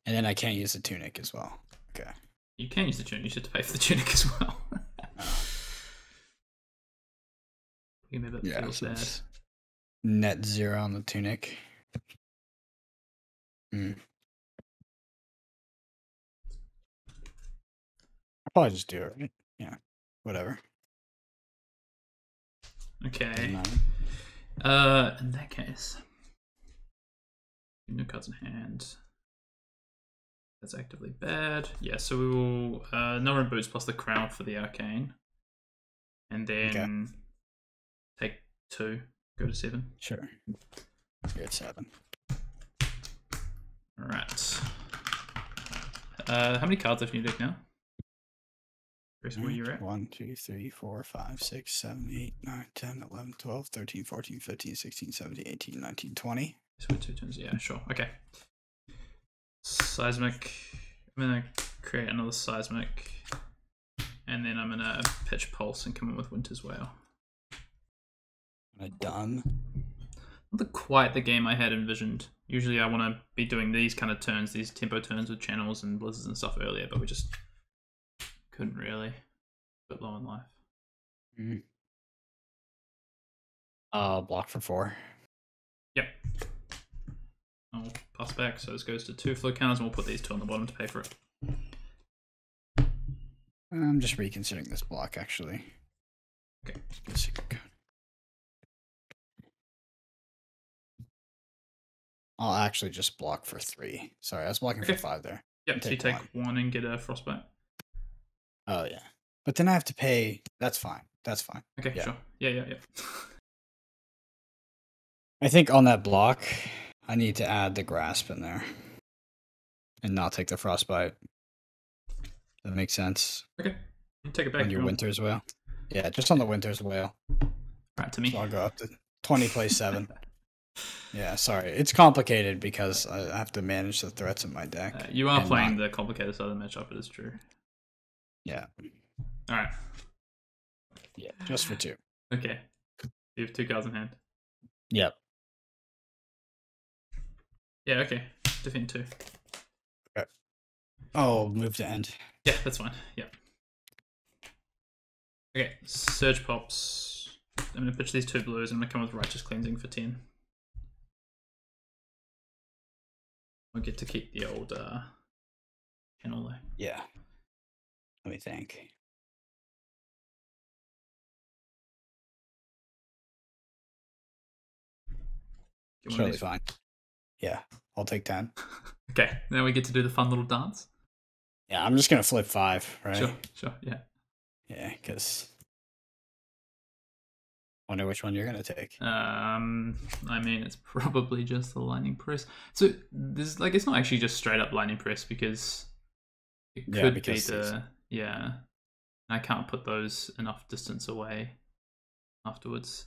And then I can't use the tunic as well. Okay. You can use the tunic, you should have to pay for the tunic as well. You made it feel so bad. Net 0 on the tunic. I'll probably just do it, right? Yeah. Whatever. Okay. In that case. No cards in hand. That's actively bad. Yeah, so we will Nora and Boots plus the Crown for the Arcane. And then take 2, go to 7. Sure. You're at 7. Alright. How many cards left in your deck now? Chris, where you're at? 1, 2, 3, 4, 5, 6, 7, 8, 9, 10, 11, 12, 13, 14, 15, 16, 17, 18, 19, 20. So 2 turns, yeah, sure. Okay. Seismic. I'm gonna create another Seismic. And then I'm gonna pitch Pulse and come in with Winter's Wail. Done. Not quite the game I had envisioned. Usually I want to be doing these kind of turns, these tempo turns with channels and blizzards and stuff earlier, but we just couldn't really. A bit low in life. Block for 4. Yep. I'll pass back, so this goes to 2 flow counters, and we'll put these 2 on the bottom to pay for it. I'm just reconsidering this block, actually. Okay. I'll actually just block for 3. Sorry, I was blocking for 5 there. Yep, so you take 1 and get a Frostbite. Oh, yeah. But then I have to pay... That's fine. That's fine. Okay, yeah. Sure. Yeah. I think on that block, I need to add the Grasp in there. And not take the Frostbite. That makes sense. Okay. You take it back. On your Winter's Wail. Yeah, just on the Winter's Wail. Right, to me. So I'll go up to 20, play 7. Yeah, sorry. It's complicated because I have to manage the threats in my deck. You are playing the complicated side of the matchup, it is true. Yeah. Alright. Yeah, just for 2. Okay. You have 2 cards in hand. Yep. Yeah, okay. Defend 2. Okay. Oh, move to end. Yeah, that's fine. Yep. Okay, Surge Pops. I'm going to pitch these 2 blues and I'm going to come with Righteous Cleansing for 10. I'll get to keep the old channel though. Yeah. Let me think. Totally fine. Yeah, I'll take 10. Okay, now we get to do the fun little dance. Yeah, I'm just gonna flip 5, right? Sure, yeah. Yeah, because wonder which one you're gonna take. I mean, it's probably just the Lightning Press. So there's like, it's not actually just straight up Lightning Press because it could be the I can't put those enough distance away afterwards.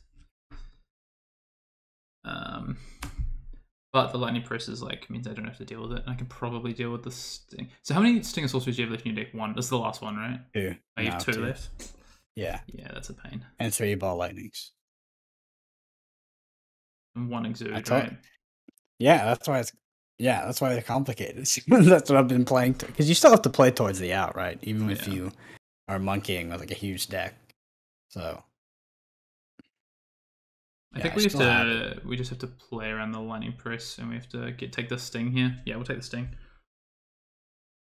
But the Lightning Press is like means I don't have to deal with it. And I can probably deal with the Sting. So how many Stinger Sorceries do you have left in your deck? 1. This is the last one, right? 2. Oh, you have 2 left. Yeah. Yeah, that's a pain. And 3 Ball Lightnings. And 1 Exude, right? Yeah, that's why it's. Yeah, that's why they're complicated. That's what I've been playing because you still have to play towards the out, right? Even if you are monkeying with like a huge deck. So I think we have to. We just have to play around the Lightning Press, and we have to take the Sting here. Yeah, we'll take the Sting.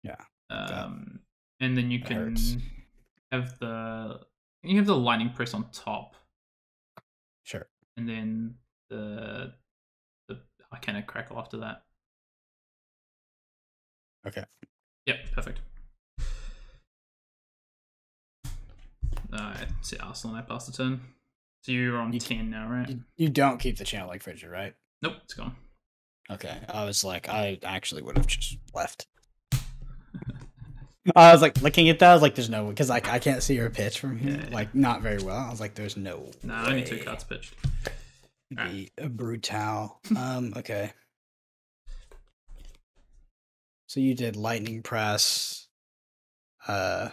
Yeah. And then you can have the Lightning Press on top. Sure. And then the Arcana Crackle after that. Okay. Yep, perfect. See Arsenal, I passed the turn. So you're on 10 now, right? You don't keep the Channeling Frigid, right? Nope, it's gone. Okay. I was like, I actually would have just left. I was like looking at that, I was like, there's no, because like I can't see your pitch from here. Yeah. Like not very well. I was like, there's no way. Only 2 cards pitched. Be a brutal. Okay. So you did Lightning Press. Well,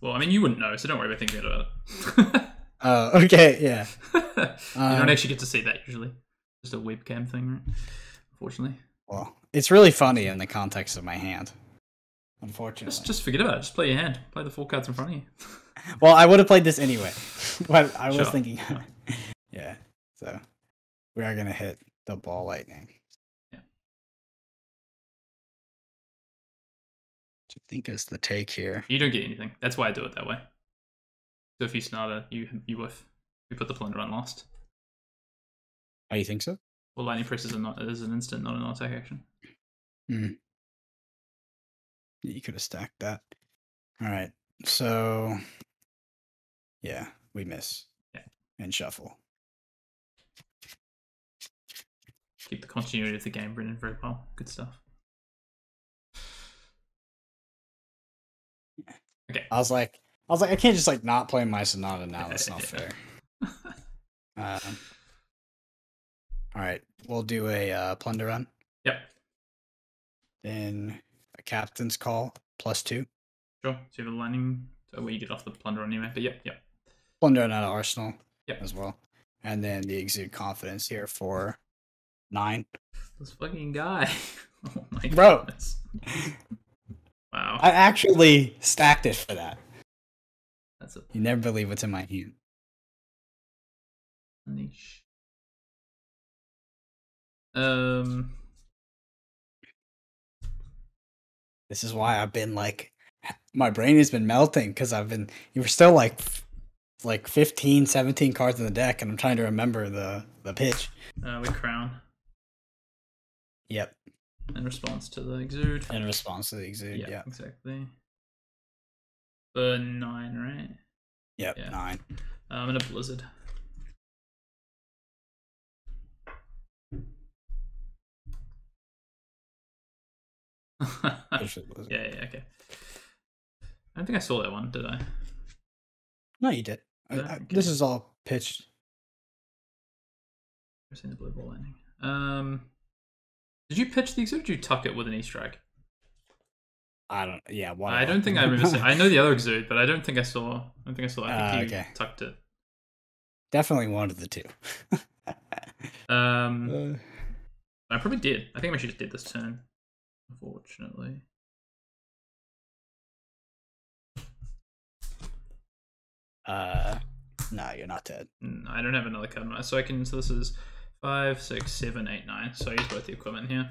I mean, you wouldn't know, so don't worry about thinking about it. Oh, okay, yeah. You don't actually get to see that usually. Just a webcam thing, right? Unfortunately. Well, it's really funny in the context of my hand. Unfortunately. Just forget about it. Just play your hand. Play the 4 cards in front of you. Well, I would have played this anyway. But I was thinking... Yeah, so we are going to hit the Ball Lightning. Yeah. What do you think is the take here? You don't get anything. That's why I do it that way. So if you Snarter, you whiff. We put the Plunder on last. Oh, you think so? Well, Lightning Press is an instant, not an attack action. You could have stacked that. All right. So, yeah, we miss. Yeah. And shuffle. Keep the continuity of the game, Brendan, very well. Good stuff. Okay. I was like, I can't just like not play my Sonata now. That's not fair. All right, we'll do a plunder run. Yep. Then a captain's call +2. Sure. So you have a lightning. Oh, well, you get off the plunder on anyway, but yep. Plunder run out of Arsenal. Yep. As well, and then the Exude Confidence here for 9. This fucking guy. Oh my bro. Goodness. Wow. I actually stacked it for that. That's You never believe what's in my hand. Niche. This is why I've been like, my brain has been melting because you were still like 15, 17 cards in the deck, and I'm trying to remember the pitch. We crown. Yep. In response to the Exude. Yeah. Exactly. For 9, right? Yep, yeah. 9. And a Blizzard. Yeah, okay. I don't think I saw that one, did I? No, you did. This is all pitched. I've seen the Blue Ball Lightning. Did you pitch the Exude or did you tuck it with an E-Strike? I don't. Yeah, I don't think I remember seeing. I know the other Exude, but I don't think I saw. I think you tucked it. Definitely one of the two. I probably did. I think I actually just did this turn. Unfortunately. No, you're not dead. I don't have another card, so I can. So this is 5, 6, 7, 8, 9. So I use both the equipment here.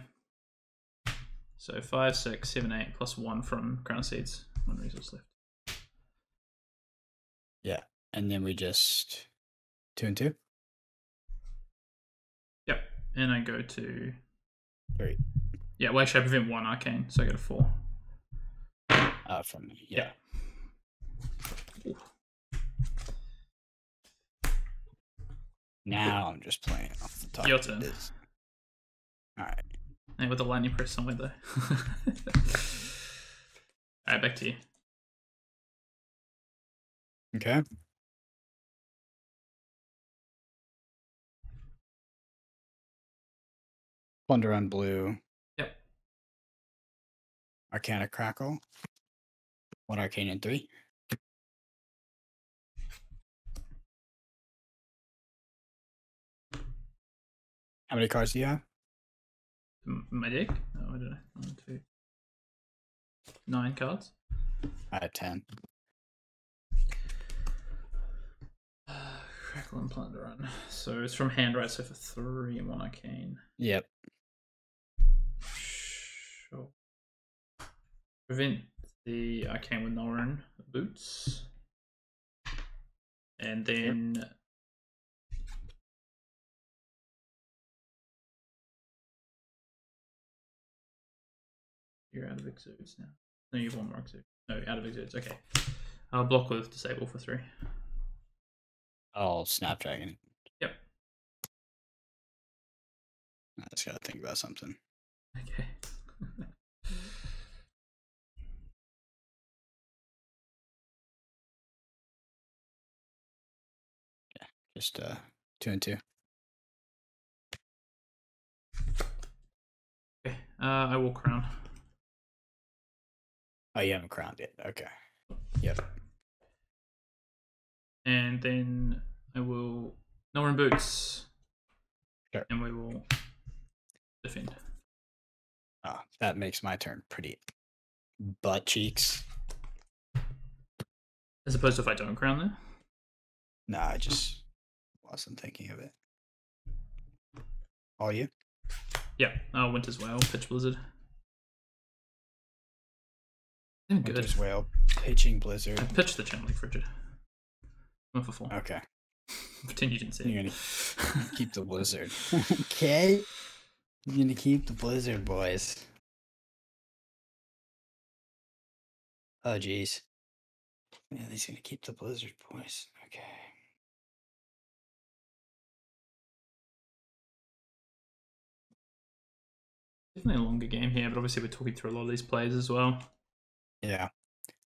So 5, 6, 7, 8 plus 1 from Crown Seeds. 1 resource left. Yeah, and then we just 2 and 2. Yep, and I go to 3. Yeah, well, actually, I prevent 1 arcane, so I go to 4. From me, yeah. Now I'm just playing off the top. Your turn. Alright. And with the lightning press somewhere though. Alright, back to you. Okay. Plunder on blue. Yep. Arcana Crackle. 1 arcane and 3. How many cards do you have? My deck? Oh, I don't know. 1, 2, 9 cards. I have 10. Crackle and Plunder Run. So it's from hand, right? So for 3 and 1 arcane. Yep. Sure. Prevent the arcane with Norrin boots. And then you're out of exudes now. No, you have 1 more exude. No, out of exudes. Okay. I'll block with disable for 3. I'll Snapdragon. Yep. I just gotta think about something. Okay. Yeah, just 2 and 2. Okay. I will crown. Oh, you haven't crowned yet. Okay. Yep. And then I will Norrin boots. Sure. And we will defend. Oh, that makes my turn pretty butt cheeks. As opposed to if I don't crown there. No, I just wasn't thinking of it. All you? Yeah. Winter's Whale, Pitch Blizzard. Good. Winter's Whale, Pitching Blizzard. I pitched the Channeling Frigid. 1 for 4. Okay. Pretend you didn't see You're it. gonna keep the Blizzard. Okay. You're gonna keep the Blizzard, boys. Oh, jeez. Yeah, he's gonna keep the Blizzard, boys. Okay. Definitely a longer game here, but obviously we're talking through a lot of these plays as well. Yeah.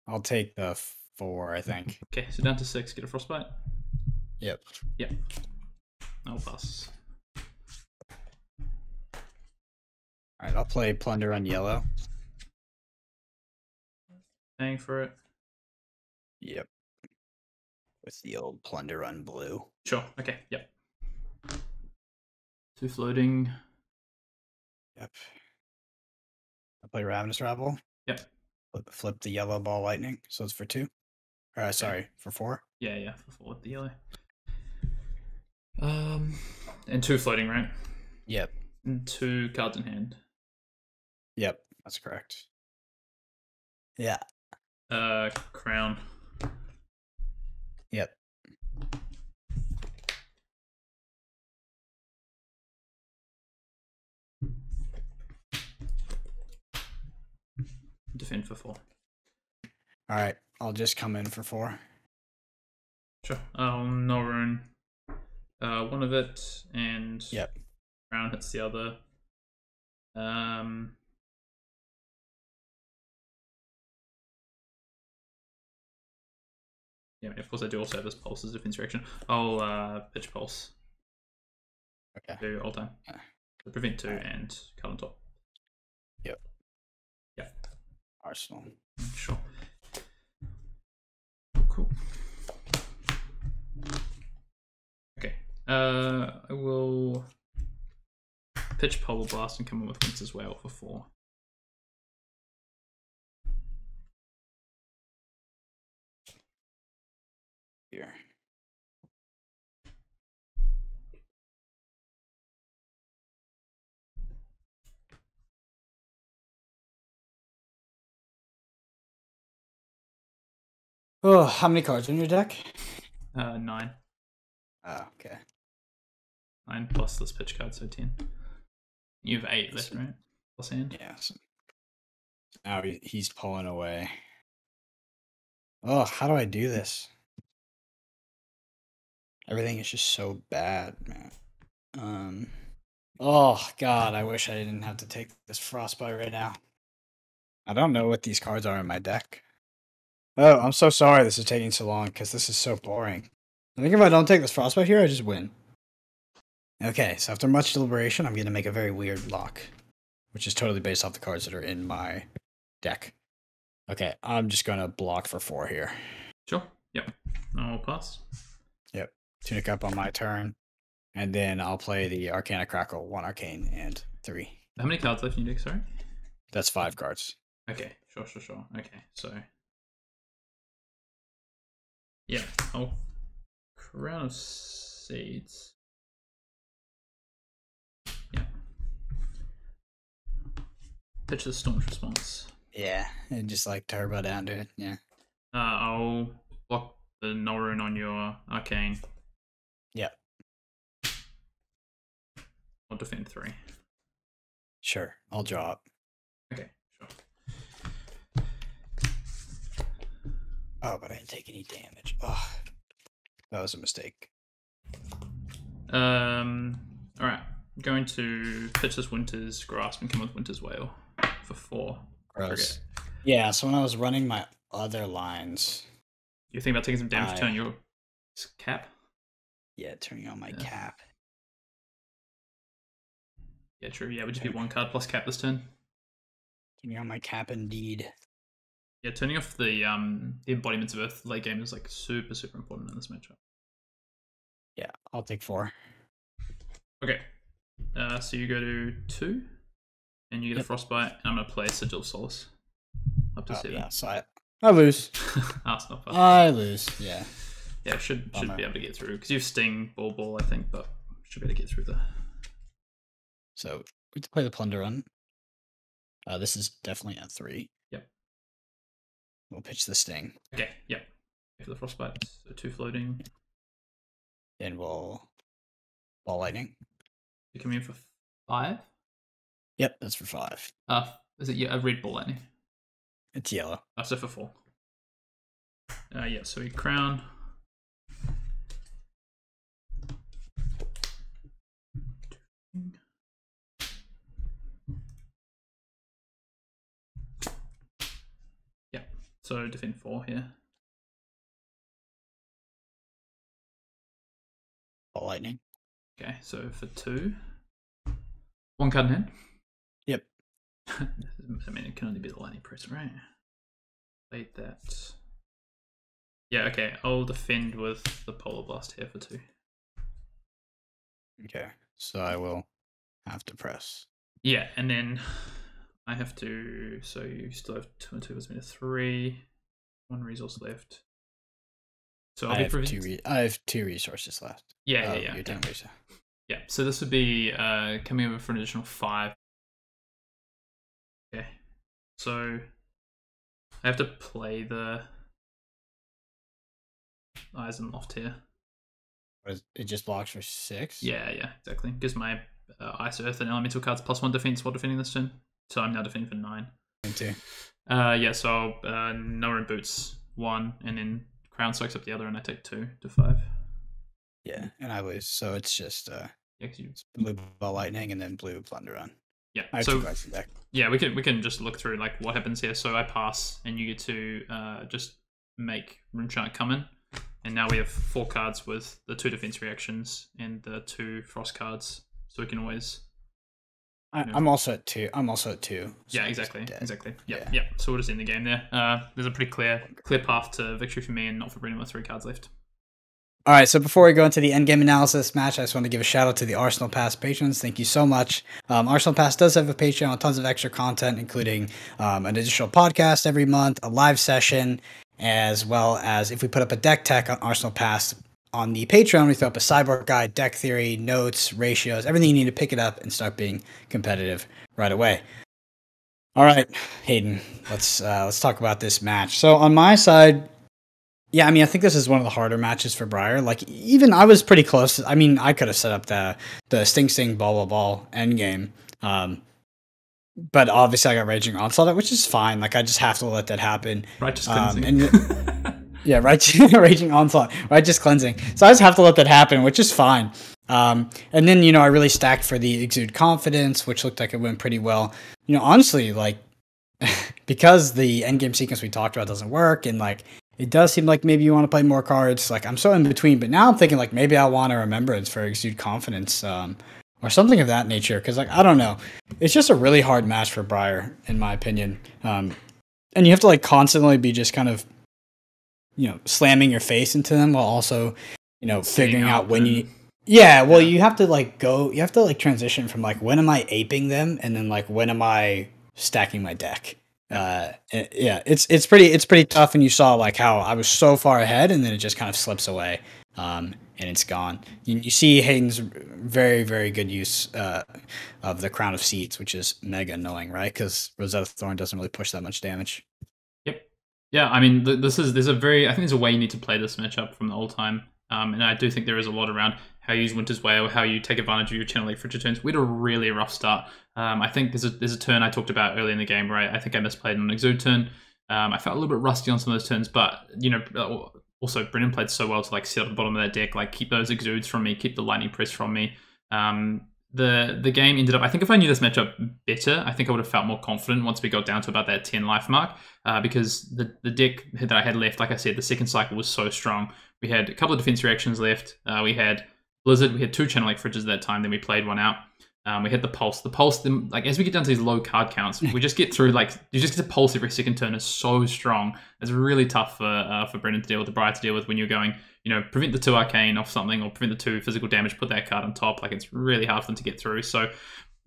I'll take the 4, I think. Okay, so down to 6, get a Frostbite. Yep. Yep. I'll pass. Alright, I'll play Plunder on yellow. Paying for it. Yep. With the old Plunder on blue. Sure, okay, yep. 2 floating. Yep. I'll play Ravenous Rabble. Yep. Flip the yellow ball lightning. So it's for 2. Sorry, for 4. Yeah, for 4 with the yellow. And 2 floating, right? Yep. And 2 cards in hand. Yep, that's correct. Yeah. Crown. Yep. Defend for 4. Alright, I'll just come in for 4. Sure. Norrin. 1 of it, and Yep. Crown hits the other. Yeah, of course I do also have this Pulse as defense reaction. I'll pitch Pulse. Okay. Do all time. So prevent 2 and cut on top. Yep. Yeah. Arsenal. Sure. Cool. Okay. I will pitch Polar Blast and come in with Winter's Whale for 4. here. Oh, how many cards in your deck? 9. Oh, okay. 9 plus this pitch card, so 10. You have 8 left, right? Plus hand. Yeah. So now he's pulling away. Oh, how do I do this? Everything is just so bad, man. Oh God, I wish I didn't have to take this frostbite right now. I don't know what these cards are in my deck. Oh, I'm so sorry this is taking so long because this is so boring. I think if I don't take this frostbite here, I just win. Okay, so after much deliberation, I'm going to make a very weird lock, which is totally based off the cards that are in my deck. Okay, I'm just going to block for 4 here. Sure. Yep. I'll pass. Yep. Tunic up on my turn. And then I'll play the Arcana Crackle, 1 Arcane, and 3. How many cards left in your deck, sorry? That's 5 cards. Okay, sure. Okay, so... Yeah, I'll Crown of Seeds. Yeah. Pitch the Staunch Response. Yeah, and just like turbo down to it, yeah. I'll block the Nulrune on your Arcane. Yep. I'll defend 3. Sure, I'll draw up. Okay, sure. Oh, but I didn't take any damage. Oh, that was a mistake. Alright. I'm going to pitch this Winter's Grasp and come with Winter's Wail for 4. Gross. Yeah, so when I was running my other lines... You think about taking some damage to turn your cap? Yeah, turning on my cap. Yeah, true. Yeah, it would just be 1 card plus cap this turn. Turning on my cap, indeed. Yeah, turning off the embodiments of Earth late game is like super important in this matchup. Yeah, I'll take 4. Okay. So you go to 2, and you get a Frostbite, and I'm going to play Sigil of Solace. Up to 7. Yeah, so I lose. It's not fast. I lose, yeah. Yeah, should be able to get through, because you have Sting, Ball, I think, but should be able to get through there. So, we have to play the Plunder Run. This is definitely a 3. Yep. We'll pitch the Sting. Okay, yep. For the Frostbite, so 2 floating. Then we'll Ball Lightning. You come in for 5? Yep, that's for 5. Is it a red Ball Lightning? It's yellow. So for 4. Yeah, so we Crown. Yeah, so defend 4 here. Ball Lightning. Okay, so for 2. 1 card in hand. Yep. I mean, it can only be the Lightning Press, right? Played that. Yeah, okay, I'll defend with the Polar Blast here for 2. Okay, so I will have to press. Yeah, and then I have to. So you still have 2 and 2 was me to 3. 1 resource left. So I have 2 resources left. Yeah. You're done, Lisa. Yeah, so this would be coming over for an additional 5. Okay, so I have to play the Eyes and Loft here. It just blocks for 6? Yeah, exactly. Gives my Ice, Earth, and Elemental cards +1 defense while defending this turn. So I'm now defending for 9. Me too. Yeah, so Nulrune Boots 1, and then Crown soaks up the other, and I take 2 to 5. Yeah, and I lose. So it's just it's blue Ball Lightning and then blue Plunder Run. Yeah, I have so 2 cards in deck. yeah, we can just look through like what happens here. So I pass, and you get to just make Runechant come in, and now we have 4 cards with the 2 defense reactions and the 2 frost cards, so we can always. I'm also at 2. So yeah, exactly. Yeah. Yeah. So we'll just end the game there. There's a pretty clear path to victory for me, and not for Brendan with 3 cards left. All right, so before we go into the endgame analysis match, I just want to give a shout out to the Arsenal Pass patrons. Thank you so much. Arsenal Pass does have a Patreon with tons of extra content, including an additional podcast every month, a live session, as well as if we put up a deck tech on Arsenal Pass on the Patreon, we throw up a sideboard guide, deck theory, notes, ratios, everything you need to pick it up and start being competitive right away. All right, Hayden, let's talk about this match. So on my side, yeah, I mean, I think this is one of the harder matches for Briar. Like, even I was pretty close. I mean, I could have set up the Sting ball end game. But obviously I got Raging Onslaught, which is fine. Like, I just have to let that happen. Righteous Cleansing. Yeah, Raging Onslaught, Righteous Cleansing. So I just have to let that happen, which is fine. And then, I really stacked for the Exude Confidence, which looked like it went pretty well. Honestly, like, because the endgame sequence we talked about doesn't work, and, like, it does seem like maybe you want to play more cards. Like, I'm so in between, but now I'm thinking, like, maybe I want a Remembrance for Exude Confidence, or something of that nature. Because, like, I don't know. It's just a really hard match for Briar, in my opinion. And you have to, like, constantly be just kind of, slamming your face into them while also, figuring out when you... Yeah, well, you have to, like, transition from, like, when am I aping them, and then, like, when am I stacking my deck? Yeah, it's pretty tough, and you saw, like, how I was so far ahead, and then it just kind of slips away, and it's gone. You see Hayden's very, very good use of the Crown of Seeds, which is mega annoying, right? Because Rosetta Thorn doesn't really push that much damage. Yep. Yeah, I mean, I think there's a way you need to play this matchup from the old time, and I do think there is a lot around how you use Winter's Wail, how you take advantage of your Channel Lake Frigid turns. We had a really rough start. I think there's a turn I talked about early in the game where I think I misplayed on an Exude turn. I felt a little bit rusty on some of those turns, but also Brennan played so well to like sit at the bottom of that deck, like keep those Exudes from me, keep the Lightning Press from me. The game ended up, I think if I knew this matchup better, I think I would have felt more confident once we got down to about that 10 life mark, because the deck that I had left, like I said, the second cycle was so strong. We had a couple of defense reactions left. We had Blizzard, we had 2 Channel Lake Fridges at that time, then we played one out. We had the Pulse. The Pulse, like, as we get down to these low card counts, we just get through, like, you just get to Pulse every second turn is so strong. It's really tough for Brendan to deal with, the Briar to deal with when you're going, prevent the 2 Arcane off something or prevent the 2 physical damage, put that card on top. Like, it's really hard for them to get through. So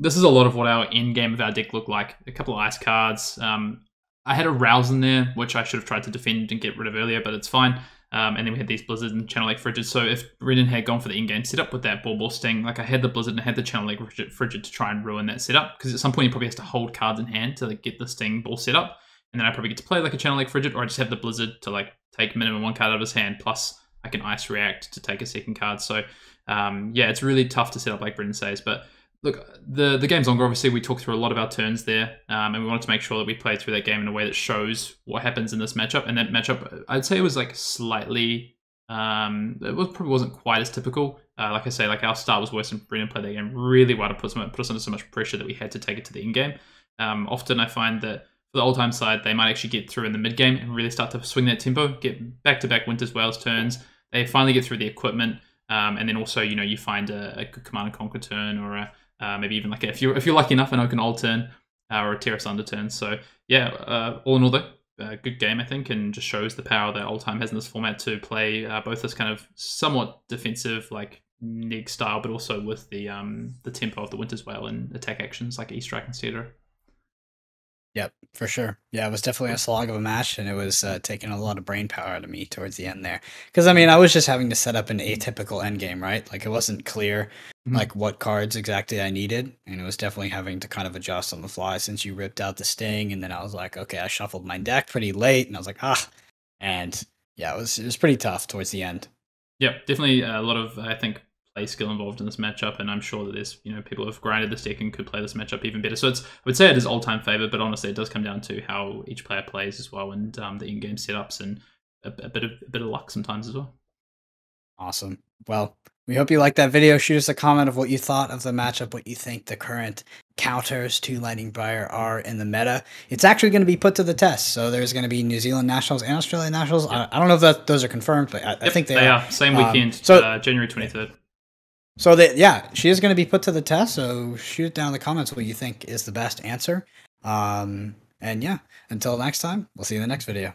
this is a lot of what our end game of our deck looked like. A couple of ice cards. I had a Rouse in there, which I should have tried to defend and get rid of earlier, but it's fine. And then we had these Blizzard and Channel Lake Frigid. So if Brendan had gone for the in-game setup with that Ball Sting, like I had the Blizzard and I had the Channel Lake Frigid to try and ruin that setup. Because at some point he probably has to hold cards in hand to like get the Sting Ball set up. And then I probably get to play like a Channel Lake Frigid, or I just have the Blizzard to like take minimum 1 card out of his hand, plus I can Ice React to take a second card. So yeah, it's really tough to set up like Brendan says. But look, the game's longer. Obviously, we talked through a lot of our turns there, and we wanted to make sure that we played through that game in a way that shows what happens in this matchup. And that matchup, I'd say it was like slightly... probably wasn't quite as typical. Like I say, like our start was worse, and Brendan played that game really well to put us under so much pressure that we had to take it to the in game. Often I find that for the old time side, they might actually get through in the mid game and really start to swing that tempo, get back to back Winter's Wail's turns. They finally get through the equipment, and then also you find a good Command and Conquer turn, or maybe even like if you're lucky enough an Oaken Old turn, or a Terrace Under turn. So yeah, all in all though, good game, I think, and just shows the power that Old Time has in this format to play both this kind of somewhat defensive, like neg style, but also with the tempo of the Winter's Wail and attack actions like E-Strike, etc. Yep, for sure. Yeah, it was definitely a slog of a match, and it was taking a lot of brain power out of me towards the end there. Because, I mean, I was just having to set up an atypical endgame, right? Like, it wasn't clear, like, what cards exactly I needed, and it was definitely having to kind of adjust on the fly since you ripped out the Sting, and then I was like, okay, I shuffled my deck pretty late, and I was like, and yeah, it was pretty tough towards the end. Yep, definitely a lot of, I think, play skill involved in this matchup, and I'm sure that there's people who have grinded this deck and could play this matchup even better. So I would say it is all-time favorite, but honestly, it does come down to how each player plays as well, and the in-game setups, and a bit of luck sometimes as well. Awesome. Well, we hope you liked that video. Shoot us a comment of what you thought of the matchup, what you think the current counters to Lightning Briar are in the meta. It's actually going to be put to the test. So there's going to be New Zealand Nationals and Australian Nationals. Yep. I don't know if those are confirmed, but I think they are. Same weekend, January 23rd. So she is going to be put to the test. So shoot it down in the comments what you think is the best answer. And yeah, until next time, we'll see you in the next video.